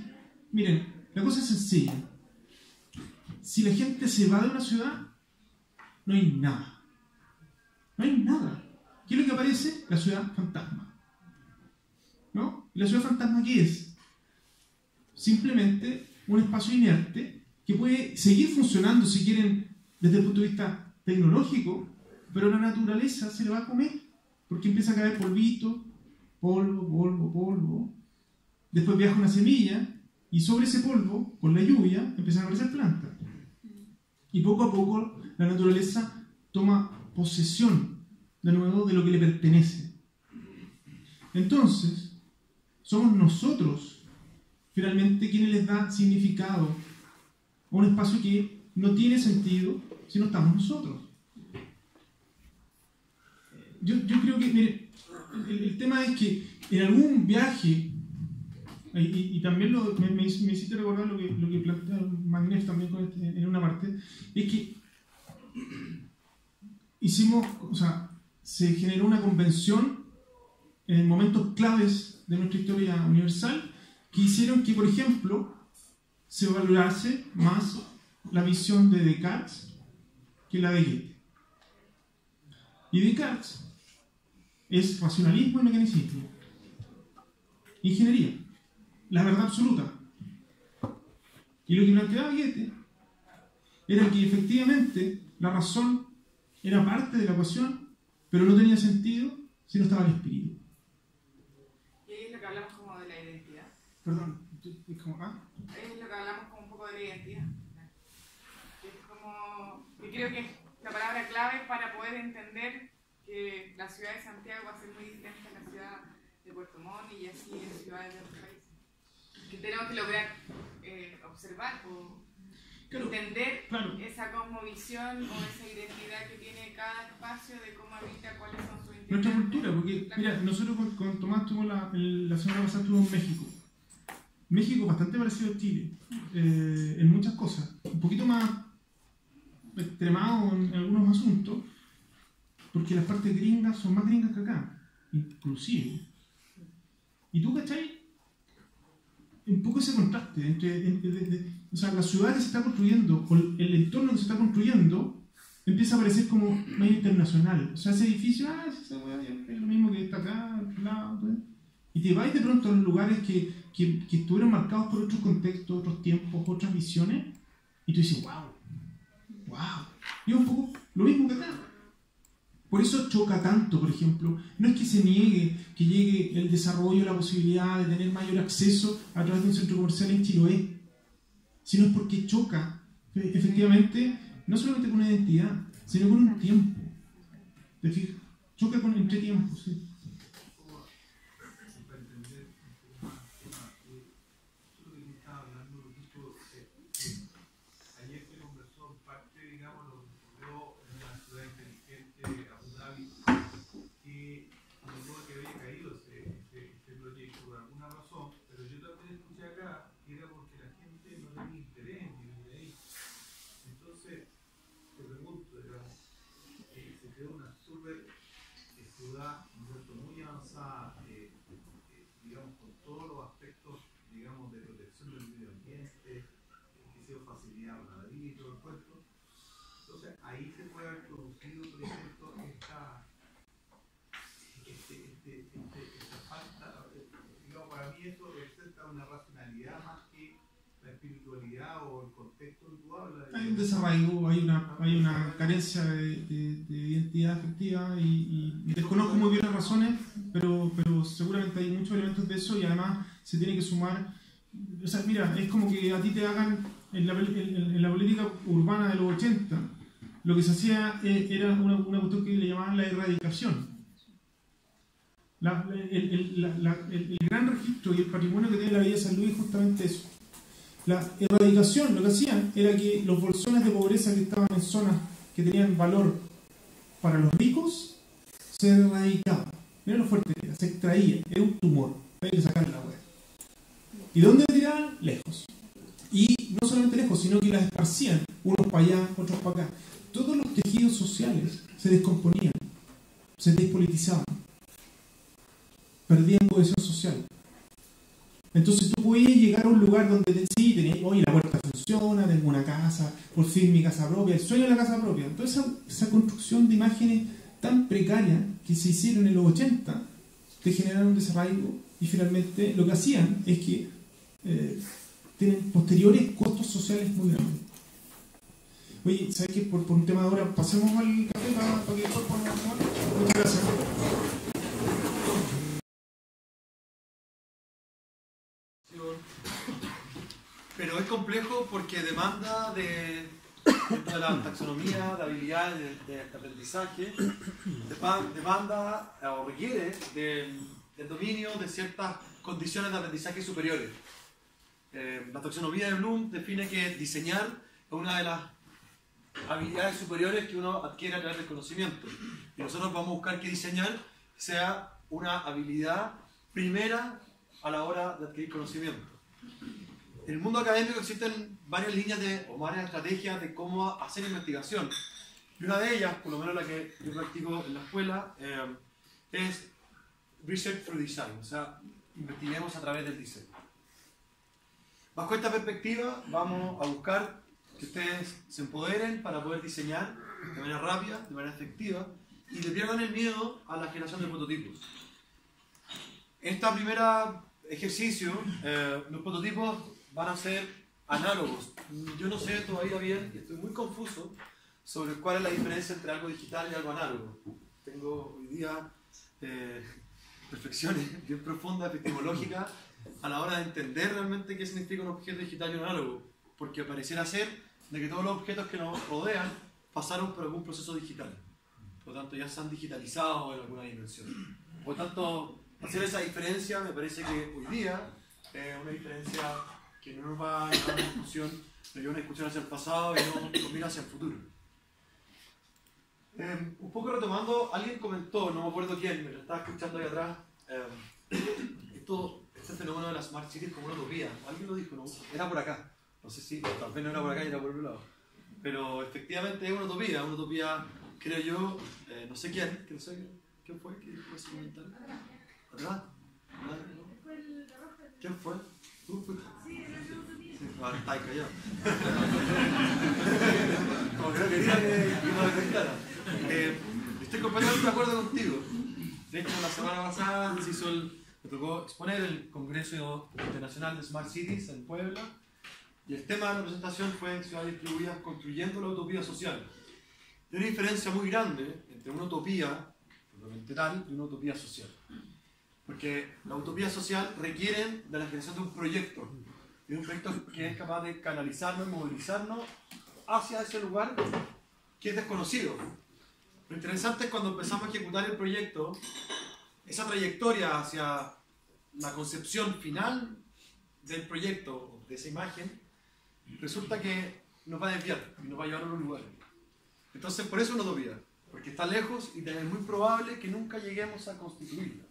miren, la cosa es sencilla. Si la gente se va de una ciudad, no hay nada. No hay nada. ¿Qué es lo que aparece? La ciudad fantasma. ¿No? ¿Y la ciudad fantasma qué es? Simplemente un espacio inerte que puede seguir funcionando, si quieren, desde el punto de vista tecnológico, pero la naturaleza se le va a comer, porque empieza a caer polvito, polvo. Después viaja una semilla y sobre ese polvo, con la lluvia, empiezan a aparecer plantas. Y poco a poco la naturaleza toma posesión de nuevo de lo que le pertenece. Entonces, somos nosotros finalmente quienes les da significado a un espacio que no tiene sentido si no estamos nosotros. Yo creo que, mire, el tema es que en algún viaje, y también me hiciste recordar lo que plantea Magnés también en una parte, es que se generó una convención en momentos claves de nuestra historia universal que hicieron que, por ejemplo, se valorase más la visión de Descartes que la de Goethe. Y Descartes es racionalismo y mecanicismo. Ingeniería. La verdad absoluta. Y lo que planteaba Goethe era que efectivamente la razón era parte de la ecuación, pero no tenía sentido si no estaba el espíritu. Y ahí es lo que hablamos como de la identidad. Perdón, es como, Ahí es lo que hablamos como de identidad. Es como, y creo que es la palabra clave para poder entender que la ciudad de Santiago va a ser muy diferente a la ciudad de Puerto Montt y así en ciudades de otros países. Que tenemos que lograr observar o entender esa cosmovisión o esa identidad que tiene cada espacio de cómo habita, cuáles son sus identidades. Nuestra cultura, porque mira, nosotros con Tomás tuvimos la semana pasada estuvimos en México. México es bastante parecido a Chile en muchas cosas, un poquito más extremado en algunos asuntos, porque las partes gringas son más gringas que acá, inclusive. Y tú, ¿cachai? Un poco ese contraste entre o sea, la ciudad que se está construyendo, o el entorno que se está construyendo, empieza a parecer como medio internacional. O sea, ese edificio, es lo mismo que está acá, al lado, ¿sí? Y te vas de pronto a los lugares que estuvieron marcados por otros contextos, otros tiempos, otras visiones, y tú dices, wow. Y es un poco lo mismo que acá. Por eso choca tanto, por ejemplo. No es que se niegue que llegue el desarrollo, la posibilidad de tener mayor acceso a través de un centro comercial en Chiloé, sino es porque choca, efectivamente, no solamente con una identidad, sino con un tiempo. ¿Te fijas? Choca entre tiempos, sí. Ahí se puede haber producido, por ejemplo, esta falta, digamos, para mí eso representa una racionalidad más que la espiritualidad o el contexto que tú hablas. Hay un desarraigo, hay una carencia de identidad afectiva y desconozco muy bien las razones, pero seguramente hay muchos elementos de eso y además se tiene que sumar. O sea, mira, es como que a ti te hagan en la política urbana de los 80. Lo que se hacía era una cuestión que le llamaban la erradicación. El gran registro y el patrimonio que tiene la Villa de San Luis es justamente eso. La erradicación, lo que hacían era que los bolsones de pobreza que estaban en zonas que tenían valor para los ricos se erradicaban. Mira lo fuerte que era, se extraía, era un tumor, había que sacar la hueá. ¿Y dónde tiraban? Lejos. Y no solamente lejos, sino que las esparcían, unos para allá, otros para acá. Todos los tejidos sociales se descomponían, se despolitizaban, perdían cohesión social. Entonces tú podías llegar a un lugar donde sí, tenías, oye, la puerta funciona, tengo una casa, por fin mi casa propia, el sueño de la casa propia. Entonces esa construcción de imágenes tan precaria que se hicieron en los 80 te generaron un desarraigo y finalmente lo que hacían es que tienen posteriores costos sociales muy grandes. Oye, ¿sabes qué? Por un tema de hora, pasemos al café para que después podamos tomar. Muchas gracias. Pero es complejo porque demanda dentro de la taxonomía, de habilidades, de aprendizaje, demanda o requiere del dominio de ciertas condiciones de aprendizaje superiores. La taxonomía de Bloom define que diseñar es una de las habilidades superiores que uno adquiere a través del conocimiento. Y nosotros vamos a buscar que diseñar sea una habilidad primera a la hora de adquirir conocimiento. En el mundo académico existen varias líneas o varias estrategias de cómo hacer investigación. Y una de ellas, por lo menos la que yo practico en la escuela, es Research through Design, o sea, investiguemos a través del diseño. Bajo esta perspectiva, vamos a buscar que ustedes se empoderen para poder diseñar de manera rápida, de manera efectiva, y le pierdan el miedo a la generación de prototipos. Este primer ejercicio, los prototipos van a ser análogos. Yo no sé todavía bien, y estoy muy confuso sobre cuál es la diferencia entre algo digital y algo análogo. Tengo hoy día reflexiones bien profundas, epistemológicas, a la hora de entender realmente qué significa un objeto digital y un análogo. porque pareciera ser de que todos los objetos que nos rodean pasaron por algún proceso digital. Por lo tanto, ya se han digitalizado en alguna dimensión. Por lo tanto, hacer esa diferencia me parece que hoy día es una diferencia que no nos va a llevar a una discusión, pero que una discusión hacia el pasado y no mira hacia el futuro. Un poco retomando, alguien comentó, no me acuerdo quién, me lo estaba escuchando ahí atrás, este fenómeno de las Smart Cities como una utopía. Alguien lo dijo, ¿no? Era por acá. No sé si, tal vez no era por acá y era por otro lado. Pero efectivamente es una utopía, creo yo, no sé quién, que no sé quién fue que dijo ese comentario. ¿Atrás? ¿Quién fue? ¿Tú fuiste? Sí, era una utopía. Sí, ahora está ahí callado. Como que no quería que me detectara. Estoy completamente de acuerdo contigo. De hecho, la semana pasada me tocó exponer el Congreso Internacional de Smart Cities en Puebla. Y el tema de la presentación fue Ciudades Distribuidas construyendo la utopía social. Hay una diferencia muy grande entre una utopía propiamente tal y una utopía social. Porque la utopía social requiere de la generación de un proyecto. Y un proyecto que es capaz de canalizarnos y movilizarnos hacia ese lugar que es desconocido. Lo interesante es cuando empezamos a ejecutar el proyecto, esa trayectoria hacia la concepción final del proyecto, de esa imagen, resulta que nos va a desviar y nos va a llevar a otros lugares. Entonces, por eso es una utopía, porque está lejos y es muy probable que nunca lleguemos a constituirla.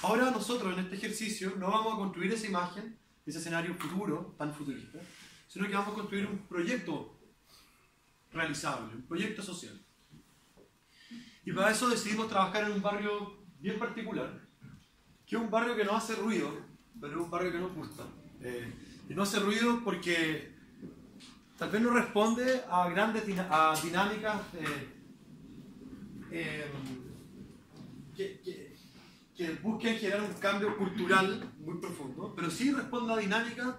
Ahora nosotros en este ejercicio no vamos a construir esa imagen, ese escenario futuro, tan futurista, sino que vamos a construir un proyecto realizable, un proyecto social. Y para eso decidimos trabajar en un barrio bien particular, que es un barrio que no hace ruido, pero es un barrio que nos gusta. Y no hace ruido porque tal vez no responde a grandes dinámicas que busquen generar un cambio cultural muy profundo, pero sí responde a dinámicas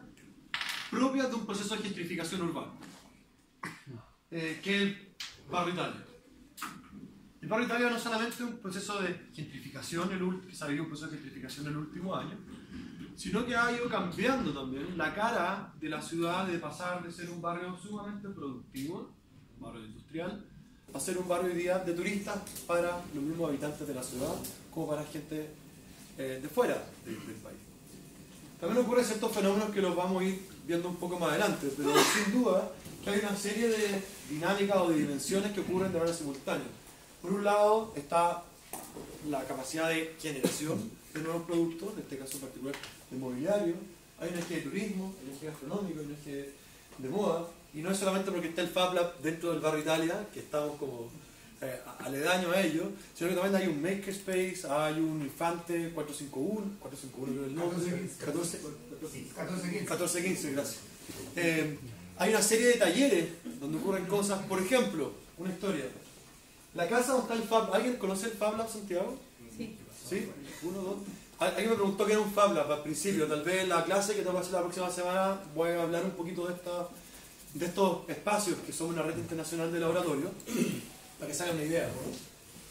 propias de un proceso de gentrificación urbana, que es el barrio Italia. El barrio Italia no es solamente un proceso de gentrificación, que se ha vivido un proceso de gentrificación en el último año, sino que ha ido cambiando también la cara de la ciudad, de pasar de ser un barrio sumamente productivo, un barrio industrial, a ser un barrio hoy día de turistas para los mismos habitantes de la ciudad, como para gente de fuera del país. También ocurren ciertos fenómenos que los vamos a ir viendo un poco más adelante, pero sin duda que hay una serie de dinámicas o de dimensiones que ocurren de manera simultánea. Por un lado está la capacidad de generación de nuevos productos, en este caso en particular de mobiliario, hay un eje de turismo, hay un eje gastronómico, hay un eje de moda, y no es solamente porque está el Fab Lab dentro del barrio Italia, que estamos como aledaño a ello, sino que también hay un Makerspace, hay un Infante 451 creo que es el nombre, 1415, gracias. Hay una serie de talleres donde ocurren cosas, por ejemplo, una historia. La casa donde está el Fab, ¿alguien conoce el Fab Lab Santiago? Sí. ¿Sí? Uno, dos. Alguien me preguntó qué era un Fab Lab al principio, tal vez en la clase que tengo que hacer la próxima semana voy a hablar un poquito de estos espacios que son una red internacional de laboratorio, para que se hagan una idea, ¿no?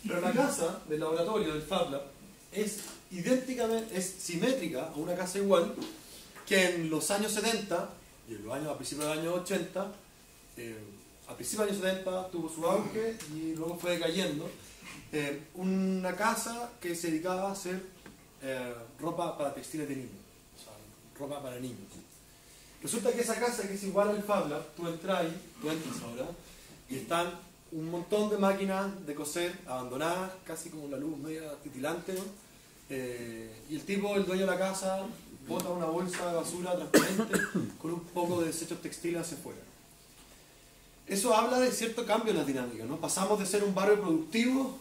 Pero la casa del laboratorio del Fab Lab es simétrica a una casa igual que en los años 70 y a principios de los años 80, a principios de los años 70 tuvo su auge y luego fue decayendo. Una casa que se dedicaba a hacer ropa para textiles de niños, o sea, ropa para niños. Resulta que esa casa, que es igual al Fab Lab, tú entras ahora y están un montón de máquinas de coser abandonadas, casi como la luz media titilante, ¿no? Y el dueño de la casa, bota una bolsa de basura transparente con un poco de desechos textiles hacia afuera. Eso habla de cierto cambio en la dinámica, ¿no? Pasamos de ser un barrio productivo,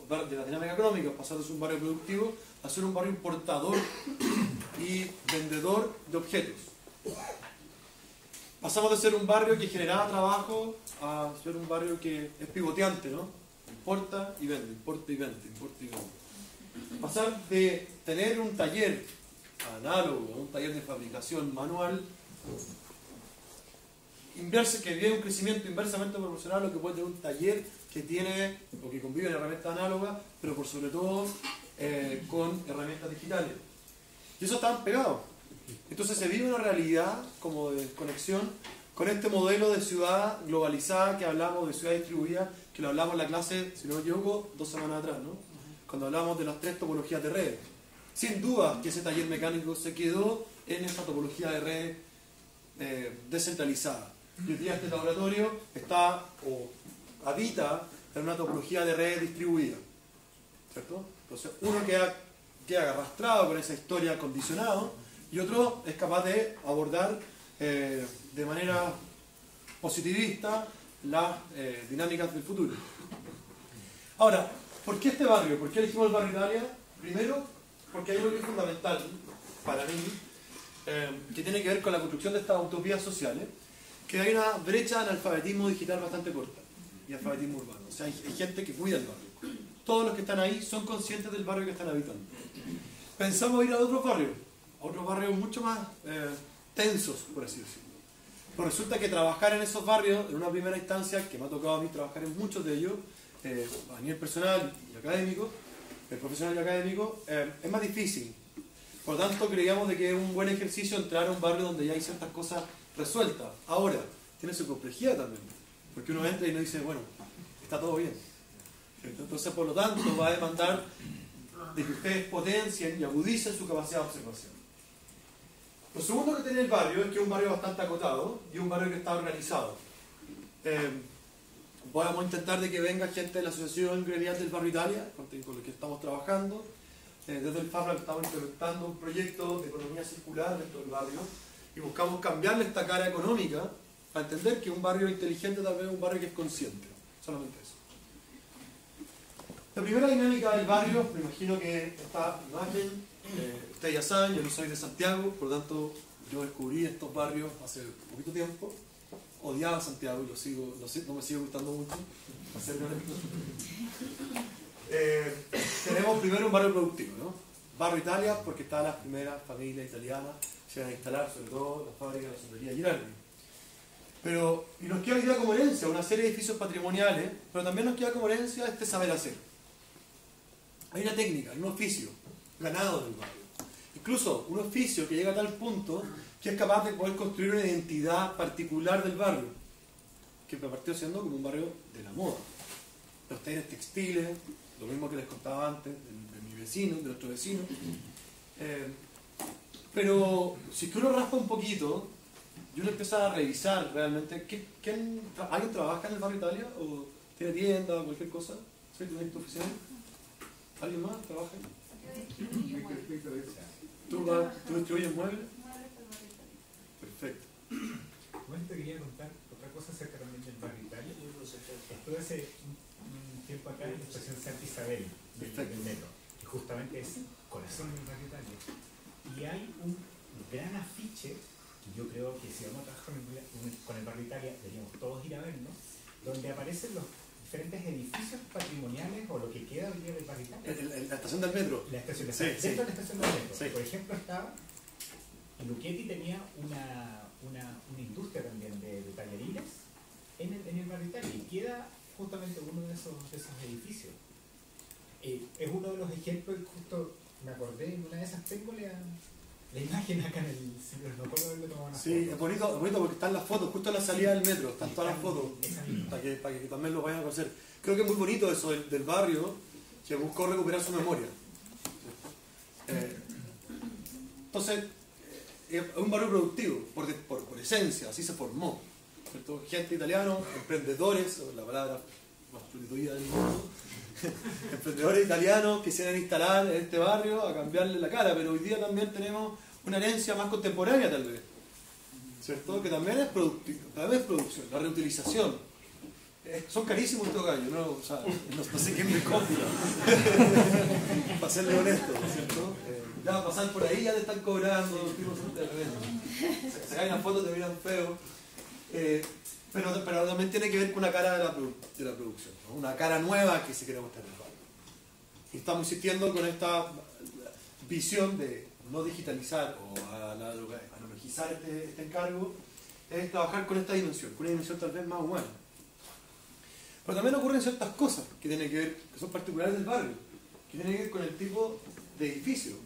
de la dinámica económica, pasamos de ser un barrio productivo a ser un barrio importador y vendedor de objetos. Pasamos de ser un barrio que generaba trabajo a ser un barrio que es pivoteante, ¿no? Importa y vende, importa y vende, importa y vende. Pasar de tener un taller análogo a un taller de fabricación manual, que tiene un crecimiento inversamente proporcional a lo que puede tener un taller que tiene o que convive en herramientas análogas, pero por sobre todo con herramientas digitales. Y eso estaban pegados. Entonces se vive una realidad como de desconexión con este modelo de ciudad globalizada que hablamos, de ciudad distribuida, que lo hablamos en la clase, si no me equivoco, 2 semanas atrás, ¿no? Cuando hablamos de las 3 topologías de redes. Sin duda que ese taller mecánico se quedó en esta topología de red descentralizada. Y hoy día este laboratorio está o habita en una topología de red distribuida, ¿cierto? Entonces uno queda arrastrado con esa historia condicionado y otro es capaz de abordar de manera positivista las dinámicas del futuro. Ahora, ¿por qué este barrio? ¿Por qué elegimos el barrio Italia? Primero, porque hay algo que es fundamental para mí, que tiene que ver con la construcción de estas utopías sociales, que hay una brecha de analfabetismo digital bastante corta y alfabetismo urbano. O sea, hay gente que cuida el barrio. Todos los que están ahí son conscientes del barrio que están habitando. Pensamos ir a otros barrios mucho más tensos, por así decirlo. Pues resulta que trabajar en esos barrios, en una primera instancia, que me ha tocado a mí trabajar en muchos de ellos, a nivel personal y académico, profesional y académico, es más difícil. Por lo tanto, creíamos de que es un buen ejercicio entrar a un barrio donde ya hay ciertas cosas resueltas. Ahora, tiene su complejidad también, porque uno entra y no dice, bueno, está todo bien. Entonces, por lo tanto, va a demandar de que ustedes potencien y agudicen su capacidad de observación. Lo segundo que tiene el barrio es que es un barrio bastante acotado y un barrio que está organizado. Vamos a intentar de que venga gente de la Asociación Gremial del Barrio Italia, con lo que estamos trabajando. Desde el FARLAB estamos implementando un proyecto de economía circular dentro del barrio y buscamos cambiarle esta cara económica para entender que un barrio inteligente tal vez es un barrio que es consciente. Solamente eso. La primera dinámica del barrio, me imagino que esta imagen, ustedes ya saben, yo no soy de Santiago, por lo tanto yo descubrí estos barrios hace poquito tiempo. Odiaba Santiago y no me sigue gustando mucho, para ser honesto. Tenemos primero un barrio productivo, ¿no? Barrio Italia, porque está las primeras familias italianas que se van a instalar, sobre todo las fábricas de la sombrería Girardi. Y nos queda hoy día como herencia una serie de edificios patrimoniales, pero también nos queda como herencia este saber hacer. Hay una técnica, hay un oficio ganado del barrio. Incluso un oficio que llega a tal punto que es capaz de poder construir una identidad particular del barrio, que partió siendo como un barrio de la moda. Los talleres textiles, lo mismo que les contaba antes, de mi vecino, de nuestro vecino. Pero si es que uno raspa un poquito y uno empieza a revisar realmente, ¿alguien trabaja en el barrio Italia? ¿O tiene tienda o cualquier cosa? ¿Sí? ¿Tienes tu oficina? ¿Alguien más trabaja? ¿Tú distribuyes muebles? Perfecto. Bueno, te quería contar otra cosa acerca también del barrio Italia. Estuve hace un tiempo acá en la estación Santa Isabel del metro, que justamente es corazón del barrio Italia. Y hay un gran afiche, que yo creo que si vamos a trabajar con el barrio Italia, deberíamos todos ir a verlo, donde aparecen los diferentes edificios patrimoniales o lo que queda hoy día del barrio Italia. La estación del metro. La estación, sí, dentro de la estación del metro. Sí. Por ejemplo, estaba Luchetti tenía una industria también de tallarines en el barrio Italia y queda justamente uno de esos edificios. Es uno de los ejemplos, justo me acordé, en una de esas tengo la imagen acá en el... No puedo haberlo tomado una foto. Sí, es bonito porque están las fotos, justo en la salida del metro, están todas las fotos, para que también lo vayan a conocer. Creo que es muy bonito eso del barrio, que buscó recuperar su memoria. Entonces, es un barrio productivo, por esencia, así se formó. ¿Cierto? Gente italiana, emprendedores, la palabra más prostituida del mundo, emprendedores italianos que se van a instalar en este barrio a cambiarle la cara, pero hoy día también tenemos una herencia más contemporánea tal vez, ¿cierto? Que también es producción, la reutilización. Son carísimos estos gallos, ¿no? O sea, no sé quién me compra, para serle honesto, ¿cierto? Ya va a pasar por ahí, ya te están cobrando, los tipos son tremendos. Se caen las fotos, te miran feo. Pero también tiene que ver con una cara de la producción, ¿no? Una cara nueva que se quiere mostrar en el barrio. Y estamos insistiendo con esta visión de no digitalizar o analogizar este encargo, es trabajar con esta dimensión, con una dimensión tal vez más humana. Pero también ocurren ciertas cosas que tienen que ver, que son particulares del barrio, que tienen que ver con el tipo de edificio.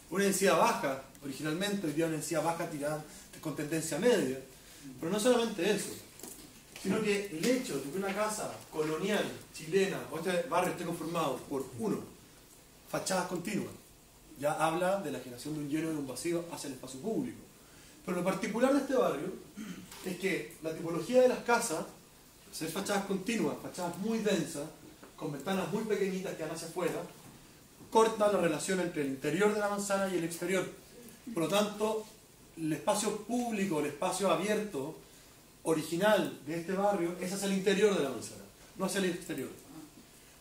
Una densidad baja, originalmente, hoy día una densidad baja tirada con tendencia media. Pero no solamente eso, sino que el hecho de que una casa colonial, chilena, o este barrio esté conformado por, uno, fachadas continuas, ya habla de la generación de un lleno y de un vacío hacia el espacio público. Pero lo particular de este barrio es que la tipología de las casas, ser fachadas continuas, fachadas muy densas, con ventanas muy pequeñitas que van hacia afuera, corta la relación entre el interior de la manzana y el exterior. Por lo tanto, el espacio público, el espacio abierto, original de este barrio, es hacia el interior de la manzana, no hacia el exterior.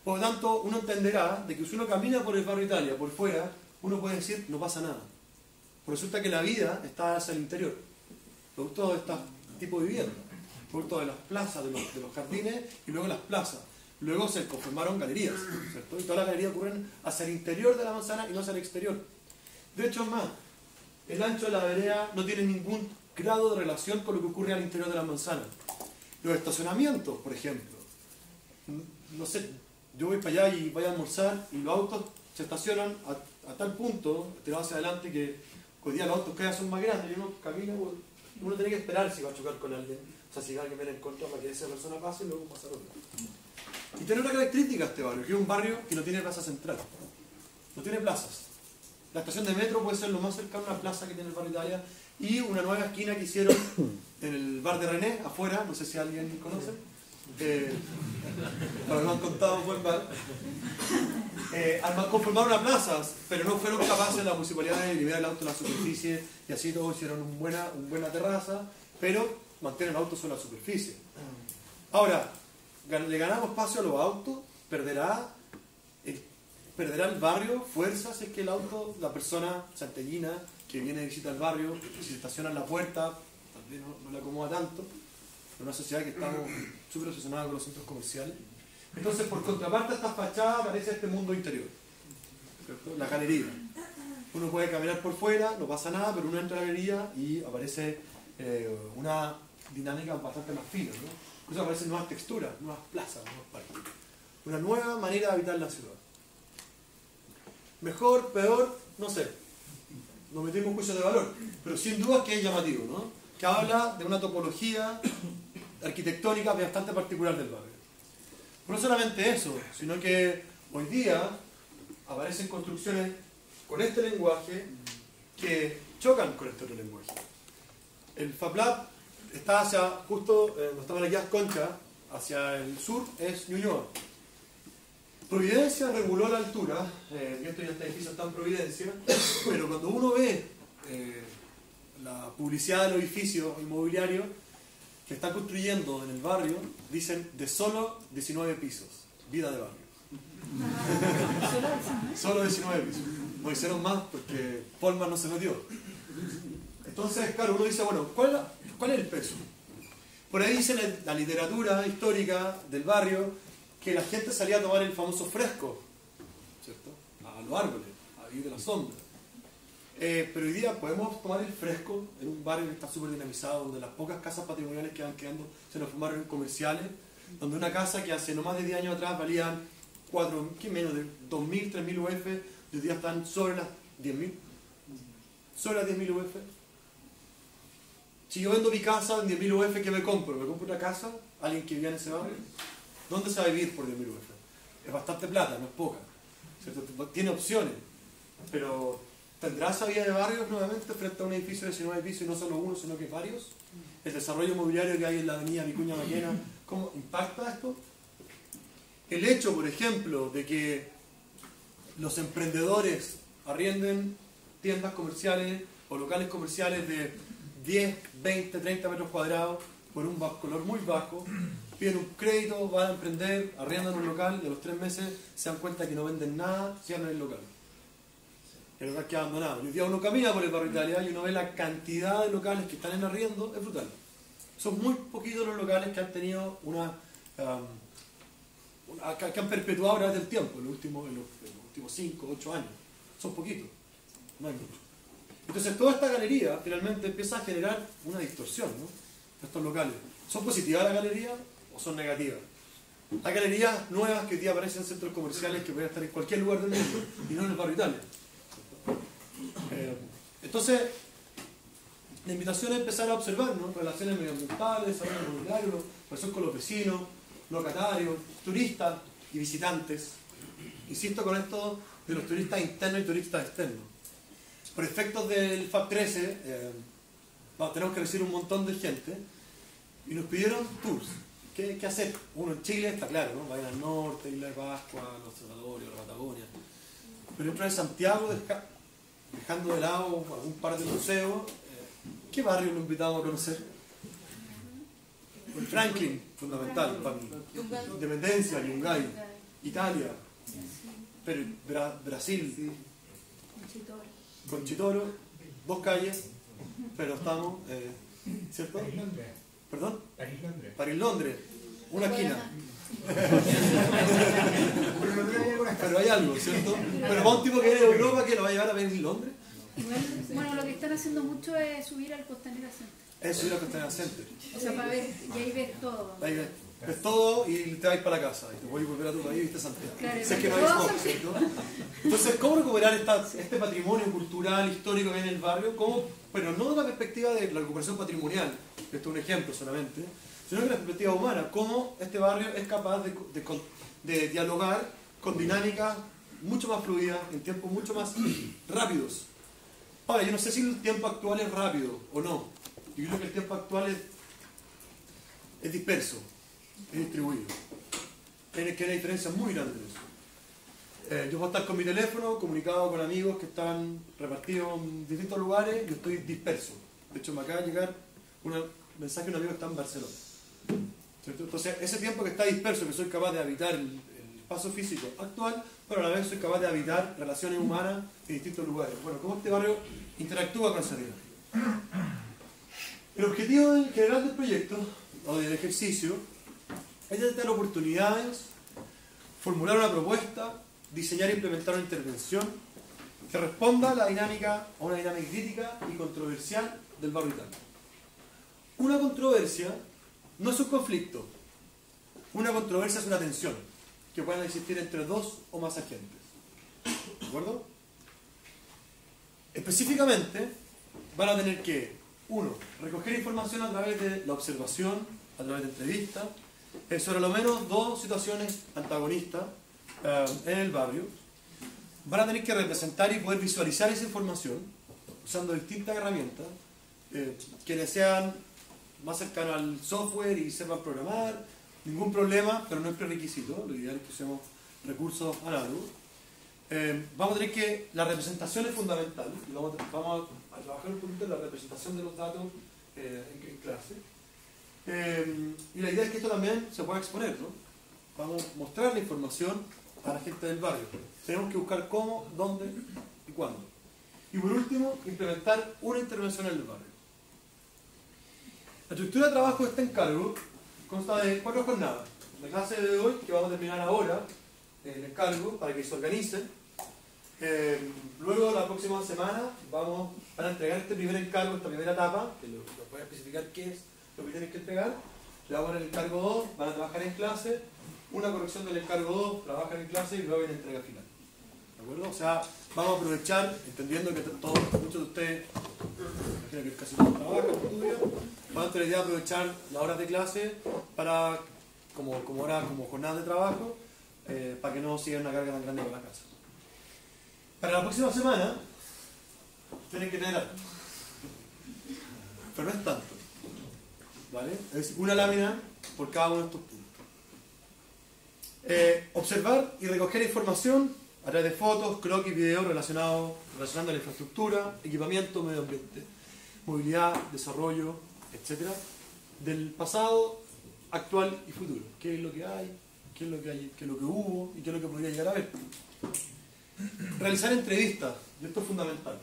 Por lo tanto, uno entenderá de que si uno camina por el barrio Italia, por fuera, uno puede decir, no pasa nada. Pero resulta que la vida está hacia el interior, producto de este tipo de vivienda, producto de las plazas, de los jardines y luego las plazas. Luego se conformaron galerías, ¿cierto? Y todas las galerías ocurren hacia el interior de la manzana y no hacia el exterior. De hecho, es más, el ancho de la vereda no tiene ningún grado de relación con lo que ocurre al interior de la manzana. Los estacionamientos, por ejemplo. No sé, yo voy para allá y voy a almorzar y los autos se estacionan a tal punto, tirados hacia adelante, que hoy día los autos cada vez son más grandes y uno camina, uno tiene que esperar si va a chocar con alguien. O sea, si alguien viene en contra para que esa persona pase y luego pasar otra. Y tiene una característica este barrio, que es un barrio que no tiene plaza central. No tiene plazas. La estación de metro puede ser lo más cercano a una plaza que tiene el barrio Italia y una nueva esquina que hicieron en el bar de René, afuera, no sé si alguien conoce. Pero no han contado un buen bar. Conformaron una plaza, pero no fueron capaces la municipalidad de liberar el auto en la superficie y así todos hicieron una buena terraza, pero mantienen el auto sobre la superficie. Ahora, le ganamos espacio a los autos, perderá el barrio fuerza si es que el auto, la persona santellina que viene de visita al barrio, si se estaciona en la puerta, tal vez no le acomoda tanto. En una sociedad que estamos súper obsesionados con los centros comerciales. Entonces, por contraparte a esta fachada aparece este mundo interior, ¿cierto? La galería. Uno puede caminar por fuera, no pasa nada, pero uno entra a la galería y aparece una dinámica bastante más fina, ¿no? Incluso aparecen nuevas texturas, nuevas plazas, nuevos parques. Una nueva manera de habitar la ciudad. Mejor, peor, no sé. No metemos juicio de valor, pero sin duda que es llamativo, ¿no? Que habla de una topología arquitectónica bastante particular del barrio. Pero no solamente eso, sino que hoy día aparecen construcciones con este lenguaje que chocan con este otro lenguaje. El Fab Lab está hacia, justo donde estaba la Guías Concha, hacia el sur es Ñuñoa. Providencia reguló la altura, y esto ya este edificio está en Providencia, pero cuando uno ve la publicidad del edificio inmobiliario que están construyendo en el barrio, dicen de solo 19 pisos, vida de barrio. Solo 19 pisos. No hicieron más porque Polman no se metió. Entonces, claro, uno dice, bueno, ¿cuál es el peso? Por ahí dice la literatura histórica del barrio que la gente salía a tomar el famoso fresco, ¿cierto? A los árboles, a vivir de la sombra. Pero hoy día podemos tomar el fresco en un barrio que está súper dinamizado, donde las pocas casas patrimoniales que van quedando se nos formaron en comerciales, donde una casa que hace no más de 10 años atrás valían ¿qué menos? De 2.000, 3.000 UF, hoy día están sobre las 10.000. Sobre las 10.000 UF. Si yo vendo mi casa en 10.000 UF, ¿qué me compro? ¿Me compro una casa? ¿Alguien que vive en ese barrio? ¿Dónde se va a vivir por 10.000 UF? Es bastante plata, no es poca, ¿cierto? Tiene opciones, pero ¿tendrá esa vida de barrios nuevamente frente a un edificio de 19 pisos y no solo uno, sino que varios? El desarrollo inmobiliario que hay en la avenida Vicuña Maquena, ¿cómo impacta esto? El hecho, por ejemplo, de que los emprendedores arrienden tiendas comerciales o locales comerciales de 10, 20, 30 metros cuadrados por un valor muy bajo, piden un crédito, van a emprender, arriendan un local y a los 3 meses se dan cuenta que no venden nada, cierran el local. El local queda abandonado. Hoy día uno camina por el barrio Italia y uno ve la cantidad de locales que están en arriendo, es brutal. Son muy poquitos los locales que han tenido que han perpetuado a través del tiempo, en los últimos 5, 8 años. Son poquitos, no hay mucho. Entonces toda esta galería finalmente empieza a generar una distorsión, ¿no? Estos locales. ¿Son positivas las galerías o son negativas? Hay galerías nuevas que hoy día aparecen en centros comerciales que pueden estar en cualquier lugar del mundo y no en el barrio Italia. Entonces, La invitación es empezar a observar, ¿no? Relaciones medioambientales, desarrollo comunitario, relación con los vecinos, locatarios, turistas y visitantes. Insisto con esto de los turistas internos y turistas externos. Por efectos del FAB 13, tenemos que recibir un montón de gente y nos pidieron tours. ¿Qué hacer? Uno en Chile está claro, ¿no? Vayan al norte, Isla de Pascua, los Observatorios, la Patagonia. Pero entrar en Santiago, dejando de lado algún par de museos, ¿qué barrio lo invitamos a conocer? Franklin, fundamental para mí. Independencia, Yungay, Italia, pero Brasil, Conchitoro, 2 calles, pero estamos, ¿cierto? París-Londres. ¿Perdón? París-Londres. París-Londres, una esquina. Pero hay algo, ¿cierto? Pero para un tipo que viene de Europa, que lo va a llevar a venir Londres. Bueno, lo que están haciendo mucho es subir al Costanera Center. Es subir al Costanera Center. O sea, para ver, y ahí ves todo. Ahí ves todo y te vas para la casa. Y te voy a volver a tu país y viste Santiago. Claro, Sé que no hay smog, ¿cierto? Entonces, ¿cómo recuperar este patrimonio cultural, histórico que hay en el barrio? ¿Cómo? Bueno, no de la perspectiva de la recuperación patrimonial, esto es un ejemplo solamente, sino que la perspectiva humana, cómo este barrio es capaz de dialogar con dinámicas mucho más fluidas, en tiempos mucho más rápidos. Ahora, yo no sé si el tiempo actual es rápido o no. Yo creo que el tiempo actual es disperso, es distribuido. Tiene que haber diferencias muy grandes. Yo puedo estar con mi teléfono, comunicado con amigos que están repartidos en distintos lugares, yo estoy disperso. De hecho, me acaba de llegar un mensaje de un amigo que está en Barcelona. ¿Cierto? Entonces, ese tiempo que está disperso, que soy capaz de habitar el espacio físico actual, pero a la vez soy capaz de habitar relaciones humanas en distintos lugares. Bueno, ¿cómo este barrio interactúa con esa dinámica? El objetivo general del proyecto, o del ejercicio, es tener oportunidades, formular una propuesta, diseñar e implementar una intervención que responda a una dinámica crítica y controversial del barrio Italia. Una controversia no es un conflicto, una controversia es una tensión que pueden existir entre dos o más agentes. ¿De acuerdo? Específicamente, van a tener que, 1, recoger información a través de la observación, a través de entrevistas, sobre lo menos 2 situaciones antagonistas en el barrio. Van a tener que representar y poder visualizar esa información usando distintas herramientas que les sean más cercanas al software y sepan programar. Ningún problema, pero no es prerequisito. Lo ideal es que usemos recursos análogos. Vamos a tener que... La representación es fundamental. Y vamos a trabajar un poquito en la representación de los datos en clase. Y la idea es que esto también se pueda exponer, ¿no? Vamos a mostrar la información a la gente del barrio. Tenemos que buscar cómo, dónde y cuándo. Y por último, implementar una intervención en el barrio. La estructura de trabajo de este encargo consta de 4 jornadas. La clase de hoy, que vamos a terminar ahora, el encargo, para que se organice. Luego, la próxima semana, van a entregar este primer encargo, esta primera etapa, que lo voy a especificar qué es lo que tienen que entregar. Le vamos a dar el encargo 2, van a trabajar en clase, una corrección del encargo 2, trabajan en clase y luego viene la entrega final. ¿De acuerdo? O sea, vamos a aprovechar, entendiendo que muchos de ustedes, imagino que casi todos trabajan, estudian, van a tener la idea de aprovechar las horas de clase para, como jornada de trabajo, para que no sigan una carga tan grande para la casa. Para la próxima semana, tienen que tener algo. Pero no es tanto. ¿Vale? Es una lámina por cada uno de estos puntos. Observar y recoger información a través de fotos, croquis, videos relacionando la infraestructura, equipamiento, medio ambiente, movilidad, desarrollo, etc. Del pasado, actual y futuro. ¿Qué es lo que hay? ¿Qué es lo que hay? ¿Qué es lo que hubo? ¿Y qué es lo que podría llegar a haber? Realizar entrevistas, y esto es fundamental.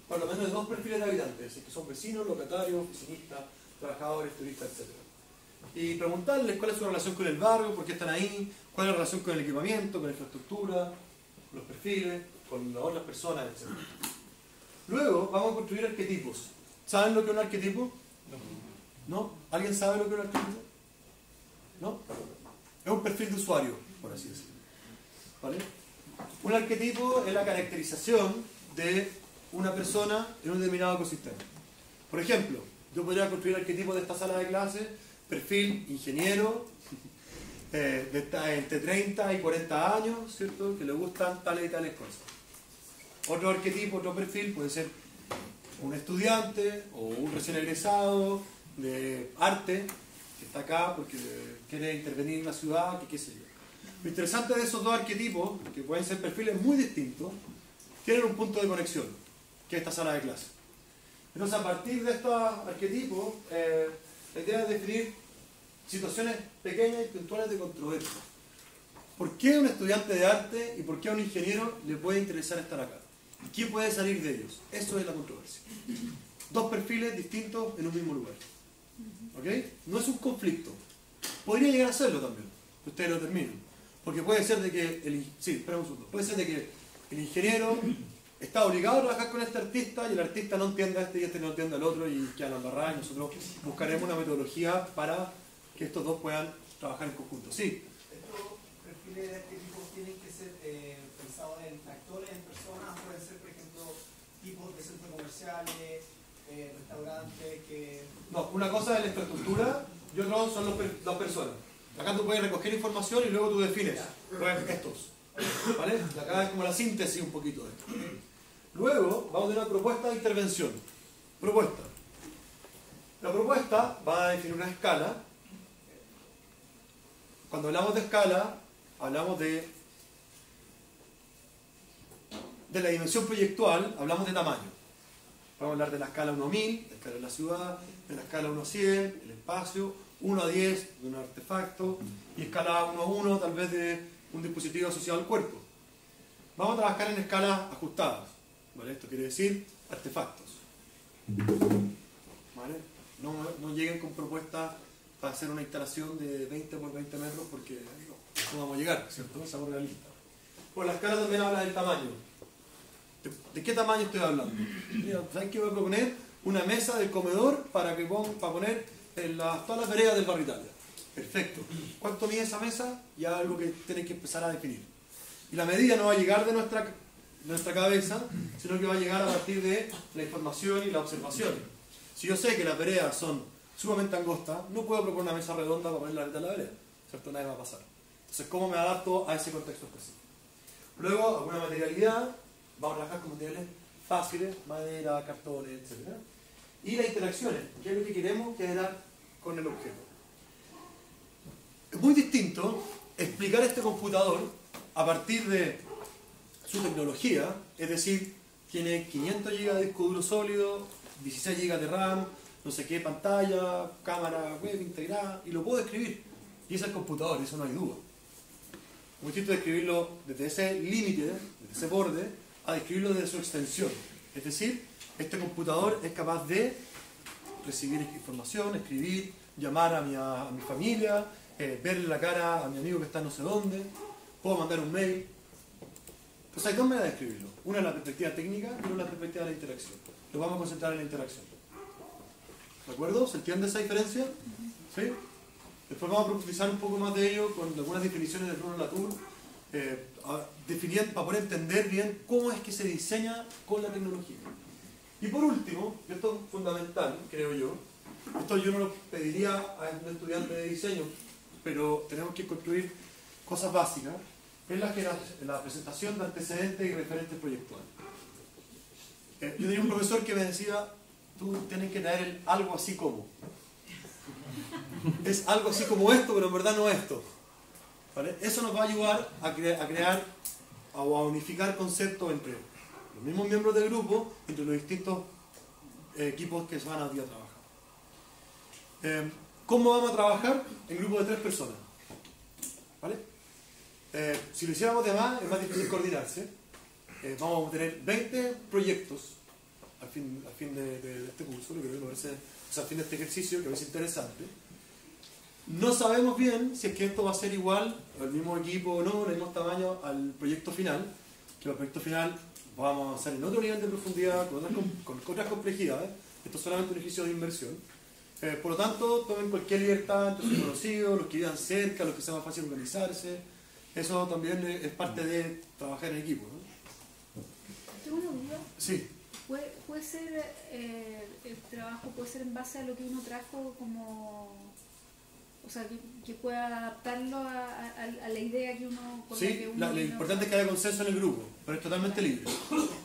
Por lo menos de 2 perfiles de habitantes, que son vecinos, locatarios, oficinistas, trabajadores, turistas, etc. Y preguntarles cuál es su relación con el barrio, por qué están ahí, cuál es la relación con el equipamiento, con la infraestructura, con los perfiles, con las otras personas, etc. Luego vamos a construir arquetipos. ¿Saben lo que es un arquetipo? ¿No? ¿Alguien sabe lo que es un arquetipo? ¿No? Es un perfil de usuario, por así decirlo. ¿Vale? Un arquetipo es la caracterización de una persona en un determinado ecosistema. Por ejemplo, yo podría construir arquetipos de esta sala de clase, perfil ingeniero, entre 30 y 40 años, ¿cierto? Que le gustan tales y tales cosas. Otro arquetipo, otro perfil puede ser un estudiante o un recién egresado de arte que está acá porque quiere intervenir en la ciudad, que qué sé yo. Lo interesante de esos dos arquetipos, que pueden ser perfiles muy distintos, tienen un punto de conexión, que es esta sala de clase. Entonces, a partir de estos arquetipos, la idea es definir situaciones pequeñas y puntuales de controversia. ¿Por qué a un estudiante de arte y por qué a un ingeniero le puede interesar estar acá? ¿Qué puede salir de ellos? Eso es la controversia. Dos perfiles distintos en un mismo lugar. ¿Ok? No es un conflicto. Podría llegar a serlo también. Ustedes lo terminan. Porque puede ser de que puede ser de que el ingeniero está obligado a trabajar con este artista y el artista no entiende a este y este no entiende al otro y quedan embarrados y nosotros buscaremos una metodología para que estos dos puedan trabajar en conjunto. Sí. Estos perfiles de arquetipos tienen que ser pensados en actores, en personas, pueden ser, por ejemplo, tipos de centros comerciales, restaurantes que... No, una cosa es la infraestructura y otro son las personas. Acá tú puedes recoger información y luego tú defines estos. ¿Vale? Y acá es como la síntesis un poquito de esto. Luego vamos a tener una propuesta de intervención. Propuesta. La propuesta va a definir una escala. Cuando hablamos de escala, hablamos de la dimensión proyectual, hablamos de tamaño. Vamos a hablar de la escala 1 a 1000, la escala de la ciudad, de la escala 1 a 100, el espacio, 1 a 10 de un artefacto y escala 1 a 1 tal vez de un dispositivo asociado al cuerpo. Vamos a trabajar en escalas ajustadas. ¿Vale? Esto quiere decir artefactos. ¿Vale? No lleguen con propuestas para hacer una instalación de 20 por 20 metros porque no vamos a llegar, ¿cierto? Seamos realistas. Por la escala también habla del tamaño. ¿De qué tamaño estoy hablando? Mira, ¿saben qué voy a proponer? Una mesa del comedor para poner en todas las veredas del barrio Italia. Perfecto. ¿Cuánto mide esa mesa? Ya algo que tienen que empezar a definir. Y la medida no va a llegar de nuestra cabeza, sino que va a llegar a partir de la información y la observación. Si yo sé que las veredas son sumamente angostas, no puedo proponer una mesa redonda para poner la mitad de la vereda. ¿Cierto? Nadie va a pasar. Entonces, ¿cómo me adapto a ese contexto específico? Luego, alguna materialidad. Vamos a trabajar con materiales fáciles, madera, cartones, etc. Y las interacciones, que es lo que queremos quedar con el objeto. Es muy distinto explicar este computador a partir de su tecnología, es decir, tiene 500 GB de disco duro sólido, 16 GB de RAM, no sé qué, pantalla, cámara web integrada, y lo puedo escribir. Y es el computador, eso no hay duda. Muy distinto de escribirlo desde ese límite, desde ese borde, a describirlo desde su extensión. Es decir, este computador es capaz de recibir información, escribir, llamar a mi familia, verle la cara a mi amigo que está no sé dónde, puedo mandar un mail. Pues hay dos maneras de escribirlo. Una es la perspectiva técnica y una es la perspectiva de la interacción. Lo vamos a concentrar en la interacción. ¿De acuerdo? ¿Se entiende esa diferencia? ¿Sí? Después vamos a profundizar un poco más de ello con algunas definiciones de Bruno Latour, para poder entender bien cómo es que se diseña con la tecnología. Y por último, y esto es fundamental, creo yo, esto yo no lo pediría a un estudiante de diseño, pero tenemos que construir cosas básicas, es la presentación de antecedentes y referentes proyectuales. Yo tenía un profesor que me decía, tú tienes que traer el algo así como. Es algo así como esto, pero en verdad no esto. ¿Vale? Eso nos va a ayudar a crear o a unificar conceptos entre los mismos miembros del grupo, entre los distintos equipos que se van a trabajar. ¿Cómo vamos a trabajar? En grupos de 3 personas. ¿Vale? Si lo hiciéramos de más, es más difícil coordinarse. Vamos a tener 20 proyectos al fin de este curso, lo que me parece, o sea, al fin de este ejercicio, que me parece interesante. No sabemos bien si es que esto va a ser igual, el mismo equipo o no, el mismo tamaño al proyecto final, que el proyecto final vamos a avanzar en otro nivel de profundidad, con otras complejidades. Esto es solamente un ejercicio de inversión. Por lo tanto, tomen cualquier libertad entre sus conocidos, los que vivan cerca, los que sea más fácil organizarse. Eso también es parte de trabajar en equipo, ¿no? Tengo una duda. Sí. puede ser, el trabajo puede ser en base a lo que uno trajo como, o sea, que pueda adaptarlo a la idea que uno... Con la Sí, que uno lo importante es que haya consenso en el grupo, pero es totalmente libre.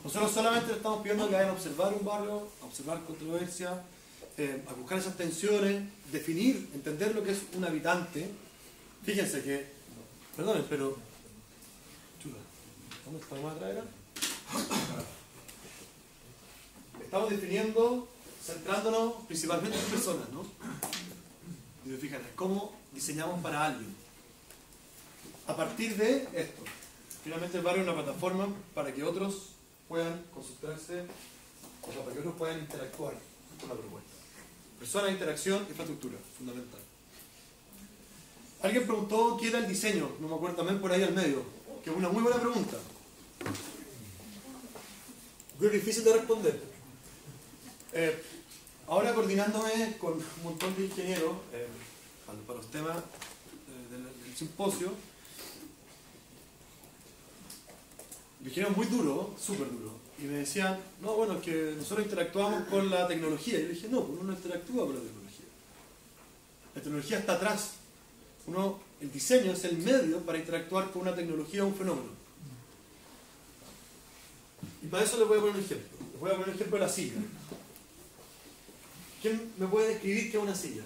Nosotros solamente le estamos pidiendo que vayan a observar un barrio, a observar controversia, a buscar esas tensiones, definir, entender lo que es un habitante. Fíjense que, perdonen, pero... Chula, ¿dónde está más atrás? Estamos definiendo, centrándonos principalmente en personas, ¿no? Y fíjate, ¿cómo diseñamos para alguien? A partir de esto. Finalmente el barrio es una plataforma para que otros puedan consultarse, o sea, para que otros puedan interactuar con la propuesta. Personas, interacción, infraestructura, fundamental. Alguien preguntó qué era el diseño, no me acuerdo, también por ahí al medio, que es una muy buena pregunta. Creo que es difícil de responder. Ahora coordinándome con un montón de ingenieros para los temas del simposio, ingenieros muy duros, súper duros, y me decían, no, bueno, es que nosotros interactuamos con la tecnología. Y yo le dije, no, uno no interactúa con la tecnología. La tecnología está atrás. El diseño es el medio para interactuar con una tecnología o un fenómeno. Y para eso les voy a poner un ejemplo. Les voy a poner un ejemplo de la silla. ¿Quién me puede describir qué es una silla?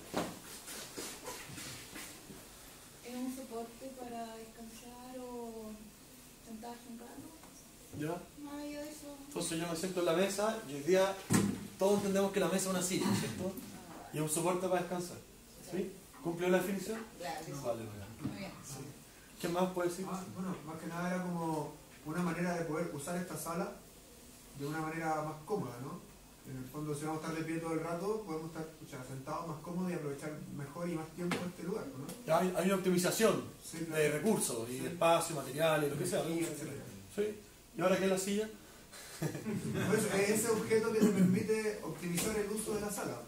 ¿Es un soporte para descansar o sentarse un rato? ¿Ya? No hay eso. Entonces yo me siento en la mesa y hoy día todos entendemos que la mesa es una silla, ¿cierto? Y es un soporte para descansar. ¿Sí? ¿Cumplió la definición? Claro, sí. Vale, Muy bien. sí. ¿Qué más puede decir? Bueno, más que nada era como una manera de poder usar esta sala de una manera más cómoda, ¿no? En el fondo, si vamos a estar de pie todo el rato, podemos estar sentados más cómodos y aprovechar mejor y más tiempo este lugar, ¿no? Hay una optimización Sí, de recursos y sí. de espacio, materiales, lo que sea. Sí, ¿Sí? ¿Y ahora qué es la silla? Por eso, es ese objeto que te permite optimizar el uso de la sala.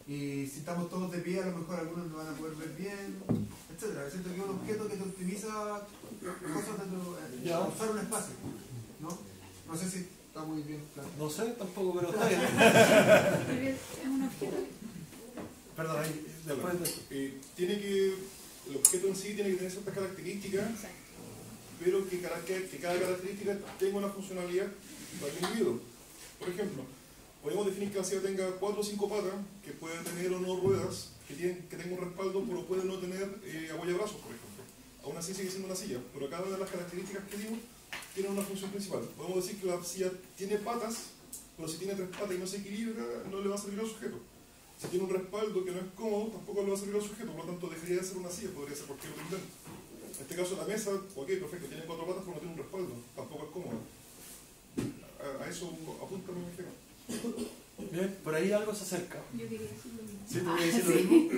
Y si estamos todos de pie, a lo mejor algunos no van a poder ver bien, etc. Siento que es un objeto que te optimiza cosas de Ya. usar un espacio, ¿no? No sé si está muy bien claro. No sé tampoco, pero está bien. Es un objeto. Perdón, ahí, después de... El objeto en sí tiene que tener ciertas características, pero que cada característica tenga una funcionalidad para el individuo. Por ejemplo, podemos definir que la silla tenga 4 o 5 patas, que puede tener o no ruedas, que tenga un respaldo, pero puede no tener apoyabrazos, por ejemplo. Aún así sigue siendo una silla, pero cada una de las características que dimos tiene una función principal. Podemos decir que la silla tiene patas, pero si tiene 3 patas y no se equilibra, no le va a servir al sujeto. Si tiene un respaldo que no es cómodo, tampoco le va a servir al sujeto, por lo tanto dejaría de ser una silla, podría ser cualquier otro invento. En este caso la mesa, ok, perfecto, tiene 4 patas pero no tiene un respaldo, tampoco es cómodo. A eso apunta mi ejemplo. Bien, por ahí algo se acerca. Yo quería decir lo mismo. ¿Sí? ¿Tú querías decir lo mismo?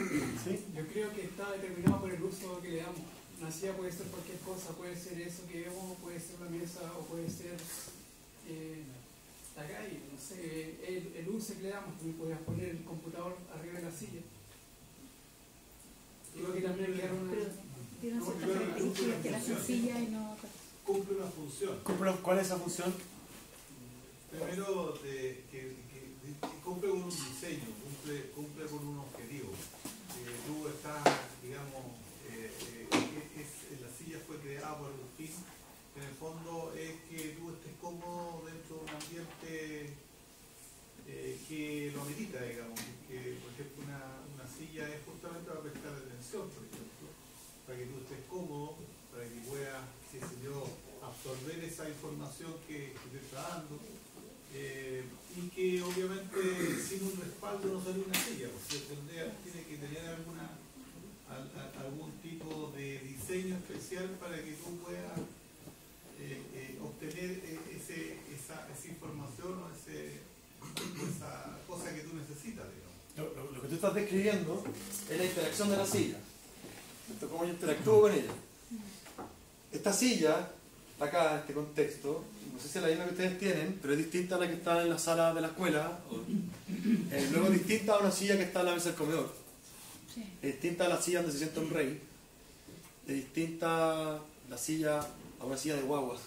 ¿Sí? Yo creo que está determinado por el uso que le damos. Una silla puede ser cualquier cosa, puede ser eso que vemos, puede ser la mesa o puede ser la calle, no sé, el uso que le damos. También podrías poner el computador arriba de la silla. Creo que también queda una... Pero tiene ciertas características que la sencilla y no... Cumple una función. ¿Cuál es esa función? Primero, que cumple con un diseño, cumple con un objetivo. Tú estás, digamos, la silla fue creada por un fin, que en el fondo es que tú estés cómodo dentro de un ambiente que lo amerita, digamos. Que, por ejemplo, una silla es justamente para prestar atención, por ejemplo, para que tú estés cómodo, para que puedas, qué sé yo, absorber esa información que te está dando. Y que obviamente sin un respaldo no sale una silla, porque tiene que tener algún tipo de diseño especial para que tú puedas obtener esa información o esa cosa que tú necesitas, digamos. Lo que tú estás describiendo es la interacción de la silla. ¿Cómo yo interactúo con ella? Esta silla, acá en este contexto, no sé si es la misma que ustedes tienen, pero es distinta a la que está en la sala de la escuela. Luego es distinta a una silla que está en la mesa del comedor. Sí. Es distinta a la silla donde se sienta un rey. Es distinta la silla a una silla de guagua.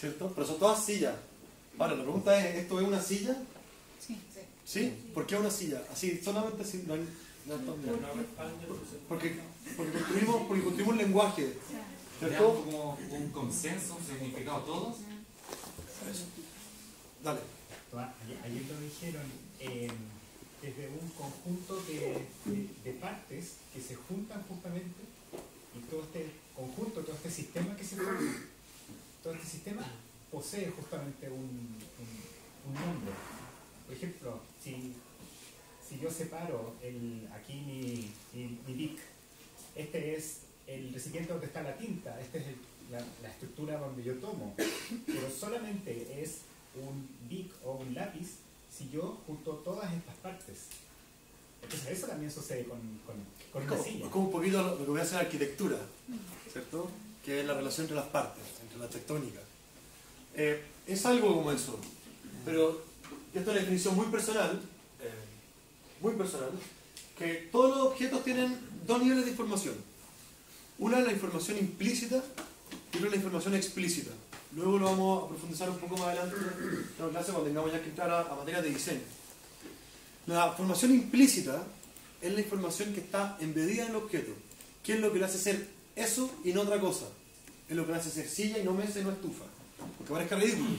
¿Cierto? Pero son todas sillas. Ahora, la pregunta es, ¿esto es una silla? Sí. ¿Sí? ¿Por qué una silla? Así, solamente así, no hay... Porque construimos un lenguaje. Creamos como un consenso, un significado todos. Eso. Dale. Ayer lo dijeron, desde un conjunto de partes que se juntan justamente, y todo este conjunto, todo este sistema que se forma, todo este sistema posee justamente un nombre. Por ejemplo, si yo separo aquí mi BIC, este es el recipiente donde está la tinta, esta es la estructura donde yo tomo, pero solamente es un BIC o un lápiz si yo junto todas estas partes. Entonces eso también sucede con una silla. Es como un poquito lo que voy a hacer arquitectura, ¿cierto? Que es la relación entre las partes, entre la tectónica. Es algo como eso, pero esto es una definición muy personal, que todos los objetos tienen dos niveles de información. Una es la información implícita y otra es la información explícita. Luego lo vamos a profundizar un poco más adelante en la clase cuando tengamos ya que entrar a materia de diseño. La información implícita es la información que está embebida en el objeto. ¿Qué es lo que le hace ser eso y no otra cosa? Es lo que le hace ser silla y no mesa y no estufa. Porque parezca ridículo.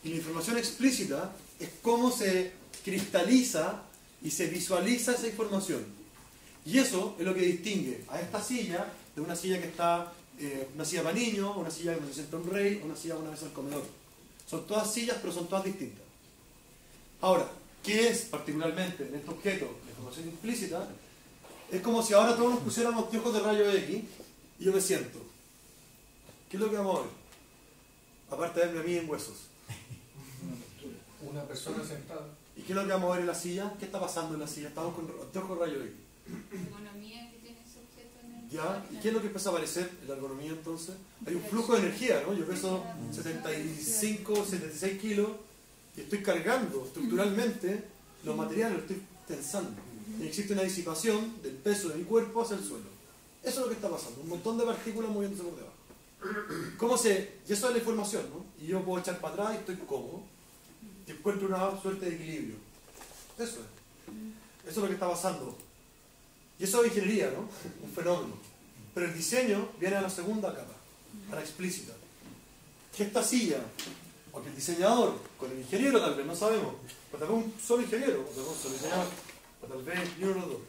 Y la información explícita es cómo se cristaliza y se visualiza esa información. Y eso es lo que distingue a esta silla de una silla que está, una silla para niños, una silla donde se sienta un rey, una silla una vez al comedor. Son todas sillas, pero son todas distintas. Ahora, ¿qué es particularmente en este objeto la información implícita? Es como si ahora todos nos pusiéramos anteojos de rayo X y yo me siento. ¿Qué es lo que vamos a ver? Aparte de verme a mí en huesos. Una persona sentada. ¿Y qué es lo que vamos a ver en la silla? ¿Qué está pasando en la silla? Estamos con anteojos de rayo X. La ergonomía que tiene ese objeto en el... ¿Ya? ¿Y qué es lo que empieza a aparecer en la ergonomía entonces? Hay un flujo de energía, ¿no? Yo peso 75, 76 kilos y estoy cargando estructuralmente los materiales, los estoy tensando. Y existe una disipación del peso de mi cuerpo hacia el suelo. Eso es lo que está pasando, un montón de partículas moviéndose por debajo. Y eso es la información, ¿no? Y yo puedo echar para atrás y estoy cómodo. Y encuentro una suerte de equilibrio. Eso es lo que está pasando. Y eso es ingeniería, ¿no? Un fenómeno. Pero el diseño viene a la segunda capa, a la explícita. Que esta silla, o que el diseñador, con el ingeniero tal vez, no sabemos, o tal vez un solo ingeniero, o tal vez un solo diseñador, o tal vez ni uno de los dos,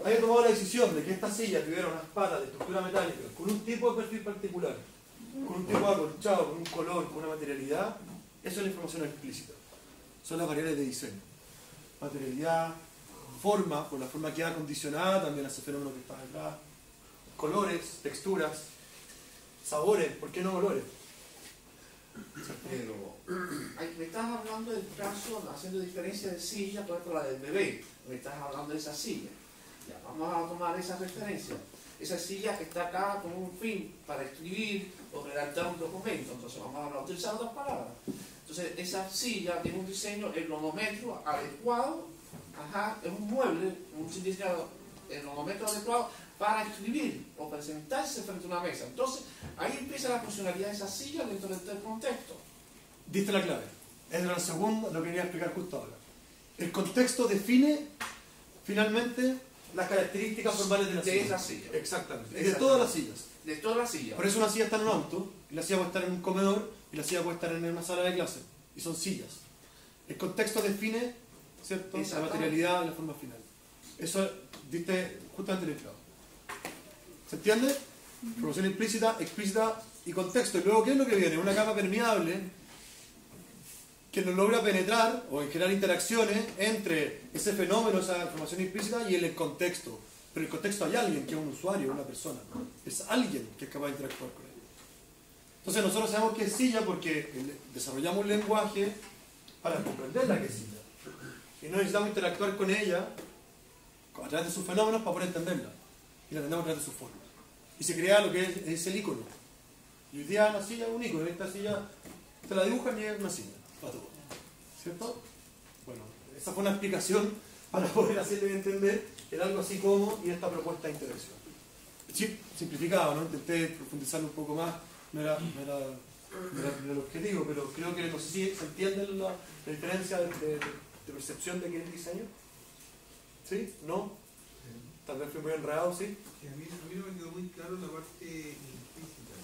haya tomado la decisión de que esta silla tuviera unas patas de estructura metálica, con un tipo de perfil particular, con un tipo de acolchado, con un color, con una materialidad. Eso es la información explícita. Son las variables de diseño. Materialidad, forma, por la forma queda condicionada también a ese fenómeno que está acá. Colores, texturas, sabores, ¿por qué no olores? Pero me estás hablando del caso, haciendo diferencia de silla con la del bebé. Me estás hablando de esa silla. Ya, vamos a tomar esa referencia. Esa silla que está acá con un fin para escribir o redactar un documento. Entonces vamos a utilizar otras palabras. Entonces esa silla tiene un diseño ergonómetro adecuado. Ajá, es un mueble, un diseño ergonómetro adecuado para escribir o presentarse frente a una mesa. Entonces ahí empieza la funcionalidad de esa silla dentro del contexto. Diste la clave. Es la segunda, lo que quería explicar justo ahora. El contexto define finalmente las características formales de la silla. De esa silla. Exactamente. Y de todas las sillas. De todas las sillas. Por eso una silla está en un auto, y la silla puede estar en un comedor, y la silla puede estar en una sala de clase. Y son sillas. El contexto define, ¿cierto?, la materialidad y la forma final. Eso diste justamente el clavo. ¿Se entiende? Información implícita, explícita y contexto. Y luego, ¿qué es lo que viene? Una capa permeable que no logra penetrar o generar interacciones entre ese fenómeno, esa información implícita y el contexto. Pero en el contexto hay alguien que es un usuario, una persona. Es alguien que es capaz de interactuar con él. Entonces nosotros sabemos que es silla porque desarrollamos un lenguaje para comprenderla que es silla. Y no necesitamos interactuar con ella a través de sus fenómenos para poder entenderla. Y la entendemos a través de sus formas. Y se crea lo que es el icono. Y hoy día la silla es un icono. Esta silla te la dibujan y es una silla. Para todo. ¿Cierto? Bueno, esa fue una explicación para poder hacerle entender que era algo así como y esta propuesta de interacción. Sí, simplificado, ¿no? Intenté profundizarlo un poco más. No era del objetivo, pero creo que no sé si se entiende la diferencia de percepción de qué es el diseño. ¿Sí? ¿No? Tal vez fui muy enredado, ¿sí? Que a mí no me quedó muy claro la parte implícita.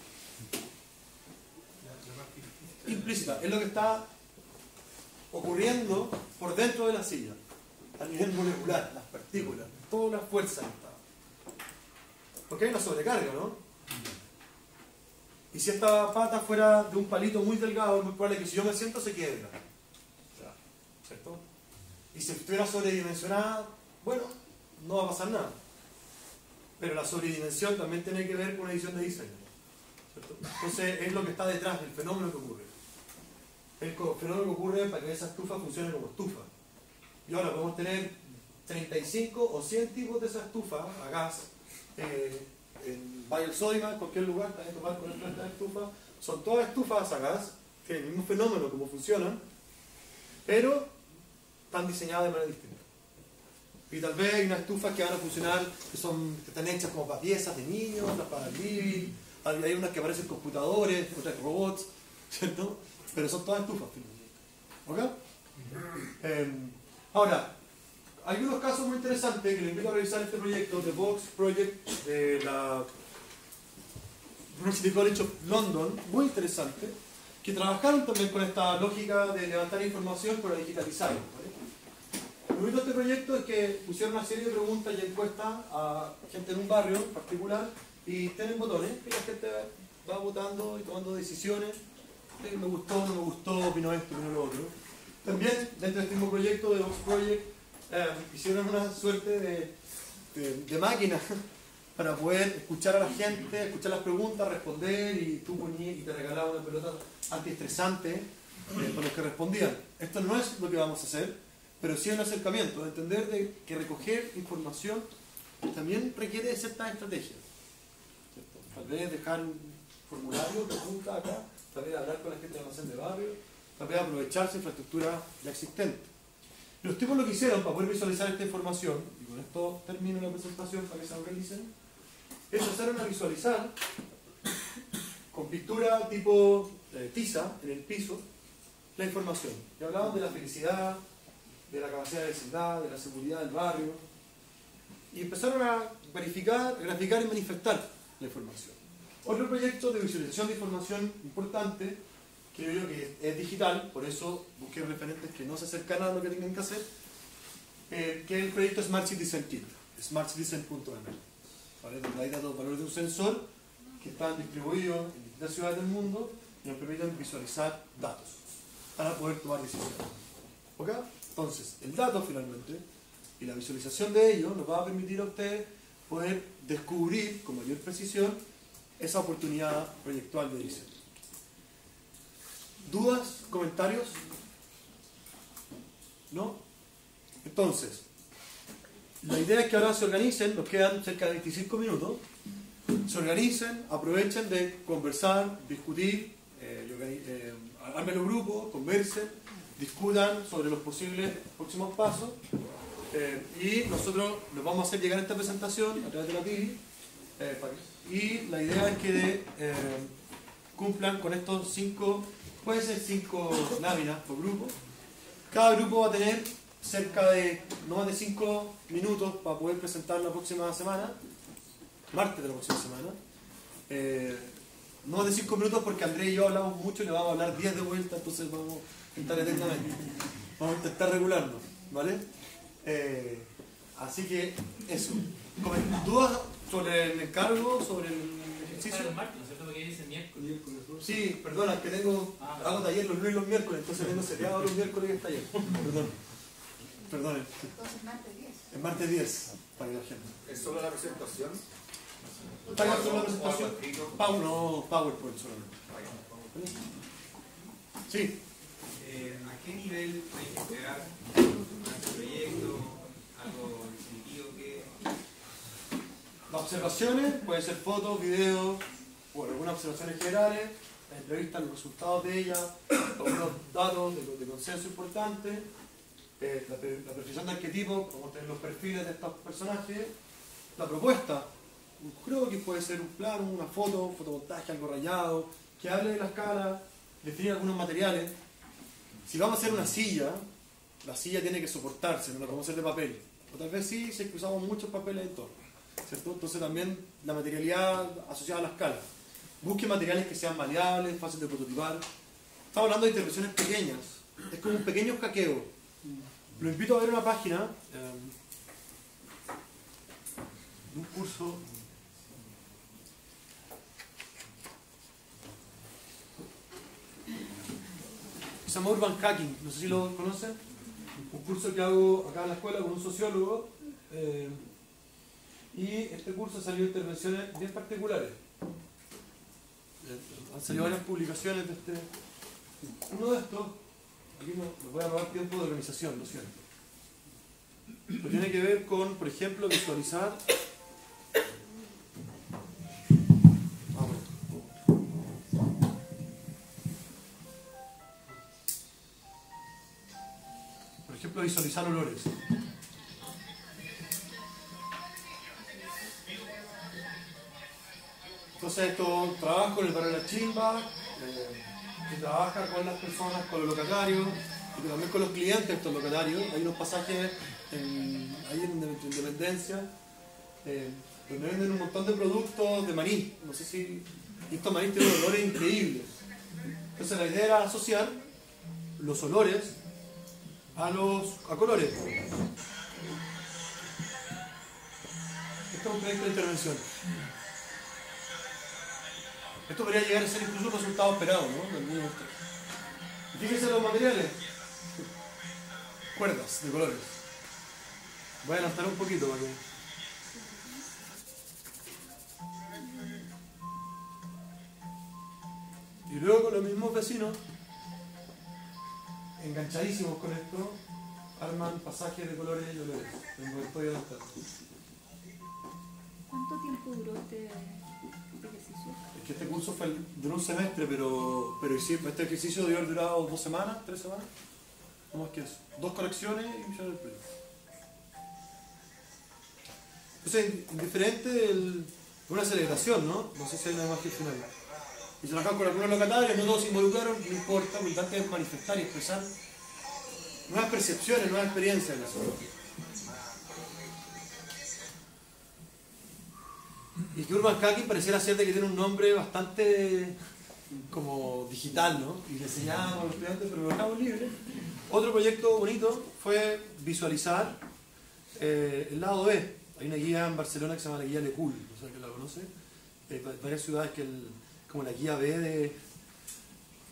La parte implícita. Implícita, es lo que está ocurriendo por dentro de la silla, a nivel molecular, las partículas, todas las fuerzas que están. Porque hay una sobrecarga, ¿no? Y si esta pata fuera de un palito muy delgado, es muy probable que si yo me siento se quiebra. ¿Cierto? Y si estuviera sobredimensionada, bueno, no va a pasar nada. Pero la sobredimensión también tiene que ver con una edición de diseño. ¿Cierto? Entonces es lo que está detrás del fenómeno que ocurre. El fenómeno que ocurre para que esa estufa funcione como estufa. Y ahora podemos tener 35 o 100 tipos de esa estufa a gas en Valle del Sódima, en cualquier lugar, también tomar con esta estufa. Son todas estufas a gas, tienen el mismo fenómeno, como funcionan, pero están diseñadas de manera distinta. Y tal vez hay unas estufas que van a funcionar, que están hechas como para piezas de niños, otras para el living, hay unas que parecen computadores, otras robots, ¿cierto? Pero son todas estufas. ¿Ok? Ahora, hay unos casos muy interesantes que les invito a revisar este proyecto, The Box Project de la University College of London, muy interesante, que trabajaron también con esta lógica de levantar información para digitalizarla. Lo bonito de este proyecto es que pusieron una serie de preguntas y encuestas a gente en un barrio en particular y tienen botones y la gente va votando y tomando decisiones. Me gustó, no me gustó, opino esto, opino lo otro. También, dentro de este mismo proyecto, de Vox Project, hicieron una suerte de máquina para poder escuchar a la gente, escuchar las preguntas, responder, y tú ponías y te regalaban una pelota antiestresante con los que respondían. Esto no es lo que vamos a hacer, pero sí un acercamiento, de entender que recoger información también requiere de ciertas estrategias. ¿Cierto? Tal vez dejar un formulario, preguntas acá, tal vez hablar con la gente de almacén de barrio, tal vez aprovecharse de infraestructura ya existente. Los tipos lo que hicieron para poder visualizar esta información, y con esto termino la presentación para que se organicen, es hacer una visualizar con pintura tipo tiza en el piso la información. Y hablaban de la felicidad, de la capacidad de vecindad, de la seguridad del barrio, y empezaron a verificar, graficar y manifestar la información. Otro proyecto de visualización de información importante, creo yo que es digital, por eso busqué referentes que no se acercan a lo que tienen que hacer, que es el proyecto Smart Citizen Kit, smartcitizen.ml, ¿vale? Donde hay datos valores de un sensor que están distribuidos en distintas ciudades del mundo y nos permiten visualizar datos para poder tomar decisiones. ¿Ok? Entonces, el dato finalmente y la visualización de ello nos va a permitir a ustedes poder descubrir con mayor precisión esa oportunidad proyectual de diseño. ¿Dudas? ¿Comentarios? ¿No? Entonces, la idea es que ahora se organicen, nos quedan cerca de 25 minutos, se organicen, aprovechen de conversar, discutir, armen los grupos, conversen, discutan sobre los posibles próximos pasos, y nosotros nos vamos a hacer llegar esta presentación a través de la TIVI, y la idea es que cumplan con estos 5, puede ser 5 láminas por grupo. Cada grupo va a tener cerca de no más de 5 minutos para poder presentar la próxima semana, martes de la próxima semana. No más de 5 minutos porque Andrés y yo hablamos mucho y le vamos a hablar 10 de vuelta, entonces vamos a intentar eternamente. Vamos a intentar regularnos, ¿vale? Así que eso. ¿Dudas sobre el encargo, sobre el ejercicio? El martes, ¿no es cierto? Porque dice miércoles. Sí, perdona, que hago taller los lunes y los miércoles, entonces tengo seriado los miércoles y el taller. Perdón. Entonces martes 10. El martes 10, para que la gente. ¿Es solo la presentación? Para solo la presentación. PowerPoint solamente. Sí. ¿A qué nivel hay que esperar este proyecto? ¿Algo definitivo que...? Las observaciones, pueden ser fotos, videos, bueno, algunas observaciones generales, las entrevistas, los resultados de ellas, algunos datos de consenso importantes, la perfección de arquetipos, como tener los perfiles de estos personajes, la propuesta, creo que puede ser un plano, una foto, un fotomontaje, algo rayado, que hable de la escala, definir algunos materiales. Si vamos a hacer una silla, la silla tiene que soportarse, no la podemos hacer de papel. O tal vez sí, si usamos muchos papeles en torno, ¿cierto? Entonces también la materialidad asociada a la escala. Busque materiales que sean maleables, fáciles de prototipar. Estamos hablando de intervenciones pequeñas. Es como un pequeño hackeo. Lo invito a ver una página de un curso. Se llama Urban Hacking, no sé si lo conocen. Un curso que hago acá en la escuela con un sociólogo. Y este curso salió intervenciones bien particulares. Han salido varias publicaciones de este. Uno de estos, aquí me voy a robar tiempo de organización, lo siento. Pero tiene que ver con, por ejemplo, visualizar. Por ejemplo, visualizar olores. Entonces esto trabaja con el barrio de la chimba, que trabaja con las personas, con los locatarios y también con los clientes de estos locatarios. Hay unos pasajes ahí en Independencia donde venden un montón de productos de maní. No sé si estos maní tienen olores increíbles. Entonces la idea era asociar los olores a colores. Esto es un proyecto de intervención. Esto podría llegar a ser incluso un resultado esperado, ¿no? Fíjense los materiales. Cuerdas de colores. Voy a adelantar un poquito para que... Y luego con los mismos vecinos, enganchadísimos con esto, arman pasajes de colores y olores. Estoy adelantando. ¿Cuánto tiempo duró este ejercicio? Es que este curso duró un semestre, pero este ejercicio debió haber durado 2 semanas, 3 semanas. No más que eso. 2 correcciones y un el premio. Entonces, indiferente, una celebración, ¿no? No sé si hay una imagen final. Y trabajamos con algunos locatarios, no todos se involucraron, no importa, lo importante es manifestar y expresar nuevas percepciones, nuevas experiencias en la ciudad. Y que Urban Hacking pareciera ser de que tiene un nombre bastante como digital, ¿no? Y le enseñamos a los estudiantes, pero lo dejamos libre. Otro proyecto bonito fue visualizar el lado B. Hay una guía en Barcelona que se llama la guía Lecul, no sé si la conoce. Hay varias ciudades que como la guía B de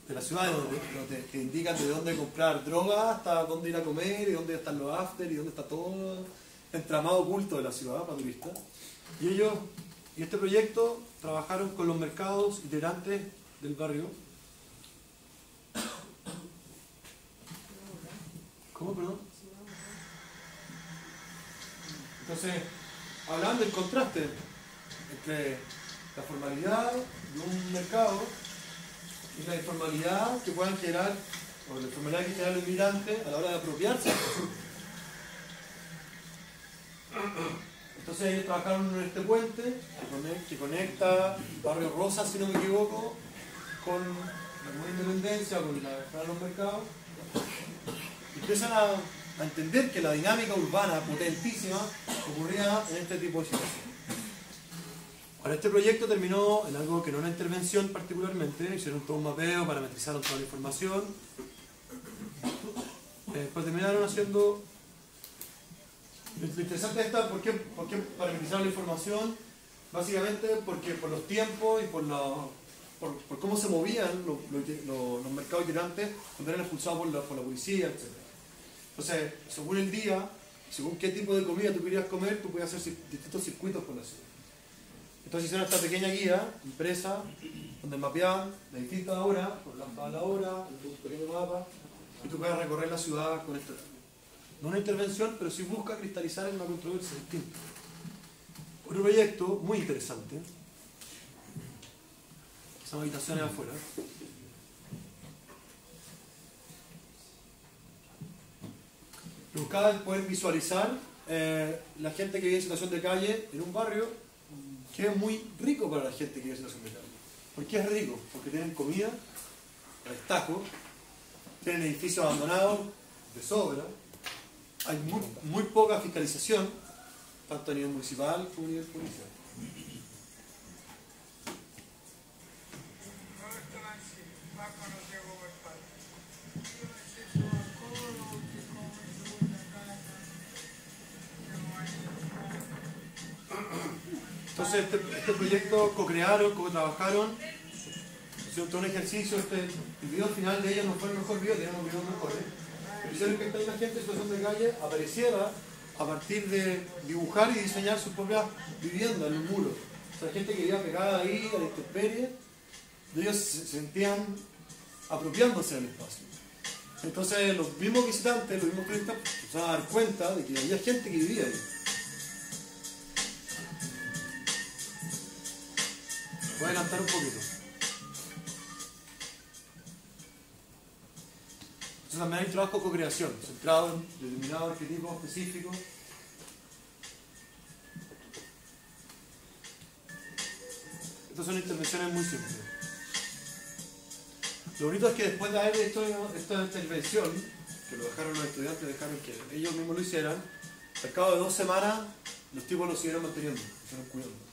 la ciudad, donde que indican de dónde comprar drogas, hasta dónde ir a comer, y dónde están los after, y dónde está todo el entramado oculto de la ciudad para turistas. Y este proyecto trabajaron con los mercados itinerantes del barrio. ¿Cómo, perdón? Entonces, hablando del contraste entre la formalidad de un mercado y la informalidad que puedan generar, o la informalidad que generan los inmigrantes a la hora de apropiarse. Entonces ellos trabajaron en este puente que conecta Barrio Rosa, si no me equivoco, con la Nueva Independencia, con los mercados. Y empiezan a entender que la dinámica urbana potentísima ocurría en este tipo de situaciones. Ahora, este proyecto terminó en algo que no era una intervención particularmente, hicieron todo un mapeo, parametrizaron toda la información. Después terminaron haciendo... Lo interesante está, ¿por qué parametrizaron la información? Básicamente porque por los tiempos y por cómo se movían los mercados itinerantes cuando eran expulsados por la policía, etc. Entonces, según el día, según qué tipo de comida tú querías comer, tú podías hacer distintos circuitos por la ciudad. Entonces hicieron esta pequeña guía, impresa, donde mapeaban las distintas horas, por lámpara a la hora, un pequeño mapa, y tú puedes recorrer la ciudad con esto. No una intervención, pero sí busca cristalizar en una controversia distinta. Otro proyecto muy interesante, son habitaciones afuera. Buscaba poder visualizar la gente que vive en situación de calle en un barrio que es muy rico para la gente que vive en situación de calle. ¿Por qué es rico? Porque tienen comida, a destajo, tienen edificios abandonados de sobra, hay muy poca fiscalización, tanto a nivel municipal como a nivel policial. Entonces este proyecto co-crearon, co-trabajaron, hicieron todo un ejercicio, el video final de ellos no fue el mejor video, teníamos videos mejores, pero hicieron que esta misma gente en situación de calle apareciera a partir de dibujar y diseñar sus propias viviendas en los muros. O sea, gente que vivía pegada ahí a la intemperie, ellos se sentían apropiándose del espacio. Entonces los mismos visitantes, los mismos turistas, se van a dar cuenta de que había gente que vivía ahí. Voy a adelantar un poquito. Entonces también hay un trabajo de co-creación, centrado en determinados arquetipos específicos. Estas son intervenciones muy simples. Lo bonito es que después de haber hecho esta intervención, que lo dejaron los estudiantes, dejaron que ellos mismos lo hicieran, al cabo de 2 semanas los tipos lo siguieron manteniendo, lo siguieron cuidando.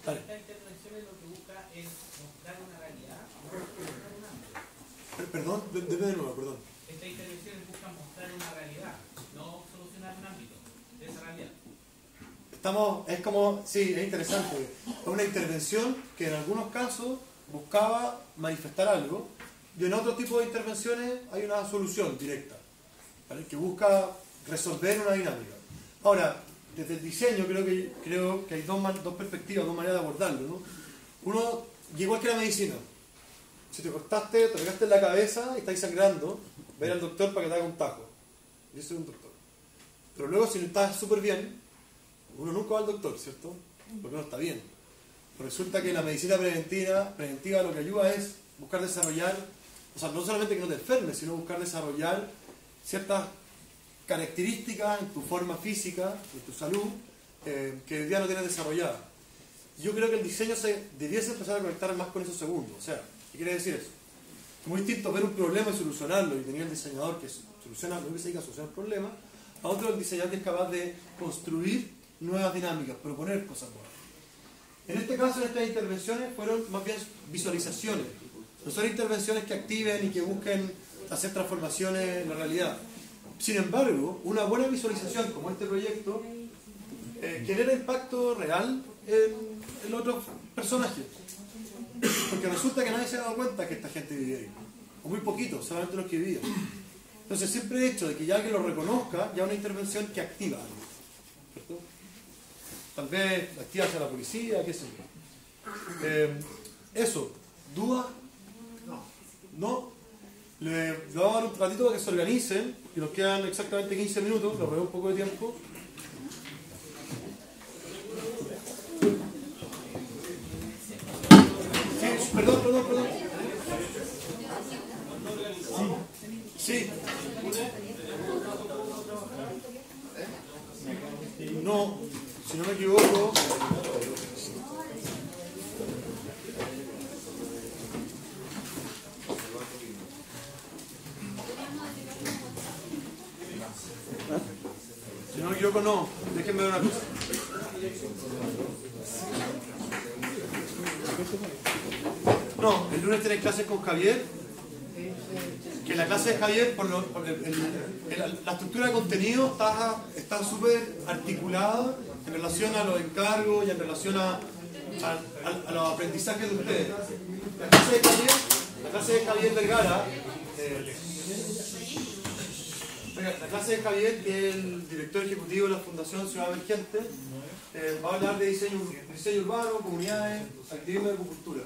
Esta intervención lo que busca es mostrar una realidad, no mostrar un ámbito. Perdón, dime de nuevo, perdón. Esta intervención busca mostrar una realidad, no solucionar un ámbito de esa realidad. Es como, sí, es interesante. Es una intervención que en algunos casos buscaba manifestar algo y en otro tipo de intervenciones hay una solución directa, ¿vale? Que busca resolver una dinámica. Ahora, desde el diseño creo que hay dos perspectivas, dos maneras de abordarlo, ¿no? Uno, igual que la medicina. Si te cortaste, te pegaste en la cabeza y estás sangrando, ve al doctor para que te haga un tajo. Yo soy un doctor. Pero luego, si no estás súper bien, uno nunca va al doctor, ¿cierto? Porque no está bien. Pero resulta que la medicina preventiva lo que ayuda es buscar desarrollar, o sea, no solamente que no te enfermes, sino buscar desarrollar ciertas características en tu forma física, en tu salud, que hoy día no tienes desarrollada. Yo creo que el diseño debiese empezar a conectar más con esos segundos. O sea, ¿qué quiere decir eso? Es muy distinto ver un problema y solucionarlo y tener el diseñador que soluciona, no que se dedica a solucionar problemas, a otro el diseñador que es capaz de construir nuevas dinámicas, proponer cosas nuevas. En este caso, en estas intervenciones fueron más bien visualizaciones. No son intervenciones que activen y que busquen hacer transformaciones en la realidad. Sin embargo, una buena visualización como este proyecto genera impacto real en otros personajes. Porque resulta que nadie se ha dado cuenta que esta gente vivía ahí. O muy poquito, solamente los que vivían. Entonces siempre el hecho de que ya alguien lo reconozca, ya una intervención que activa algo. ¿Cierto? Tal vez activa hacia la policía, qué sé yo. Eso, ¿duda? No. Le vamos a dar un ratito para que se organicen y nos quedan exactamente 15 minutos, nos vemos un poco de tiempo. Sí, perdón. Sí. No, si no me equivoco. Si no me equivoco, no. Déjenme ver una cosa. No, el lunes tenéis clases con Javier. Que la clase de Javier, la estructura de contenido está súper articulada en relación a los encargos y en relación a los aprendizajes de ustedes. La clase de Javier Vergara, la clase de Javier, que es el director ejecutivo de la Fundación Ciudad Emergente, va a hablar de diseño urbano, comunidades, activismo y agricultura.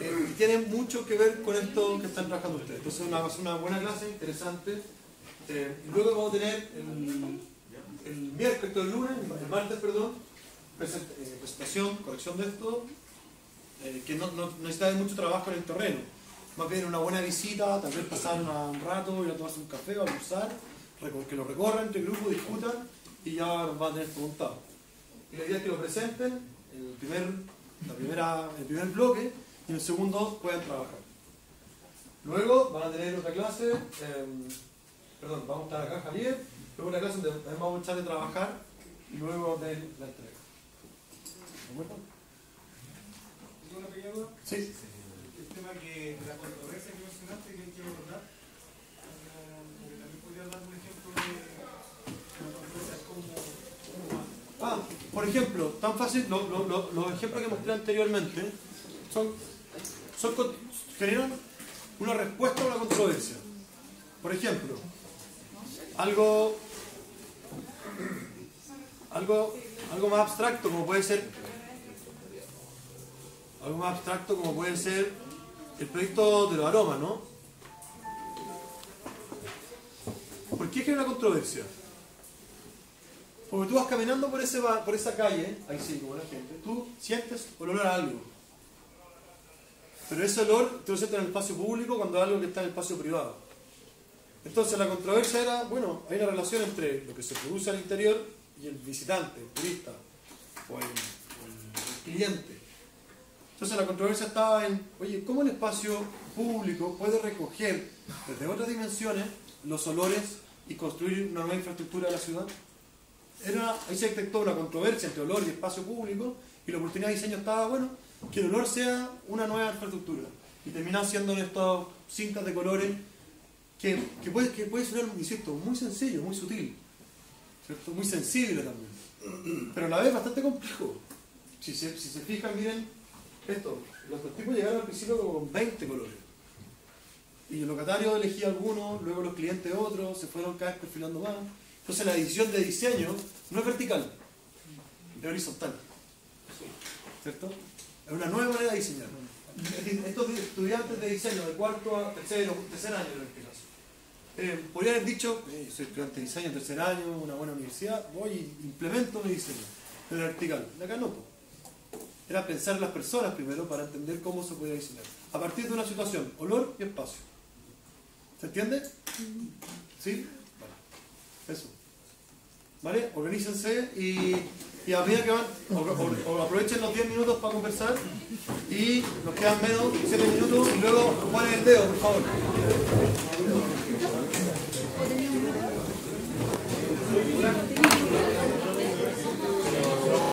Y tiene mucho que ver con esto que están trabajando ustedes. Entonces va a ser una buena clase, interesante. Luego vamos a tener el miércoles, el lunes, el martes, perdón, presentación, corrección de esto, que no necesita de mucho trabajo en el terreno. más bien una buena visita, tal vez pasar un rato, ir a tomarse un café o almorzar, que lo recorran entre grupos, discutan y ya nos van a tener preguntado. Y la idea es que lo presenten en el primer bloque y en el segundo puedan trabajar. Luego van a tener otra clase, vamos a estar acá Javier, luego una clase donde vamos a echar de trabajar y luego de la entrega. ¿De acuerdo? ¿Una pequeña duda? Sí. El tema que la controversia que mencionaste, que quiero abordar, también podría dar un ejemplo de una controversia como por ejemplo, tan fácil, los ejemplos que mostré anteriormente generan una respuesta a una controversia. Por ejemplo, algo más abstracto como puede ser el proyecto de los aromas, ¿no? ¿Por qué genera una controversia? Porque tú vas caminando por esa calle, ahí sí, como la gente, tú sientes olor a algo. Pero ese olor tú lo sientes en el espacio público cuando es algo que está en el espacio privado. Entonces la controversia era, bueno, hay una relación entre lo que se produce al interior y el visitante, el turista o el cliente. Entonces la controversia estaba en, oye, ¿cómo el espacio público puede recoger desde otras dimensiones los olores y construir una nueva infraestructura de la ciudad? Ahí se detectó una controversia entre olor y espacio público y la oportunidad de diseño estaba, bueno, que el olor sea una nueva infraestructura. Y terminó siendo en estas cintas de colores que puede sonar, insisto, muy sencillo, muy sutil, ¿cierto? Muy sensible también, pero a la vez bastante complejo. Si se fijan, miren esto, los tipos llegaron al principio como con 20 colores y el locatario elegía algunos, luego los clientes otros, se fueron cada vez perfilando más. Entonces la decisión de diseño no es vertical, es horizontal, ¿cierto? Es una nueva manera de diseñar. Estos estudiantes de diseño de cuarto a tercer año en este caso, podrían haber dicho, soy estudiante de diseño, tercer año, una buena universidad, voy y implemento mi diseño en vertical. Acá no, era pensar en las personas primero para entender cómo se podía diseñar. A partir de una situación, olor y espacio. ¿Se entiende? ¿Sí? Vale. Eso. ¿Vale? Organícense y a medida que van, o aprovechen los 10 minutos para conversar y nos quedan menos 7 minutos y luego ponen el dedo, por favor.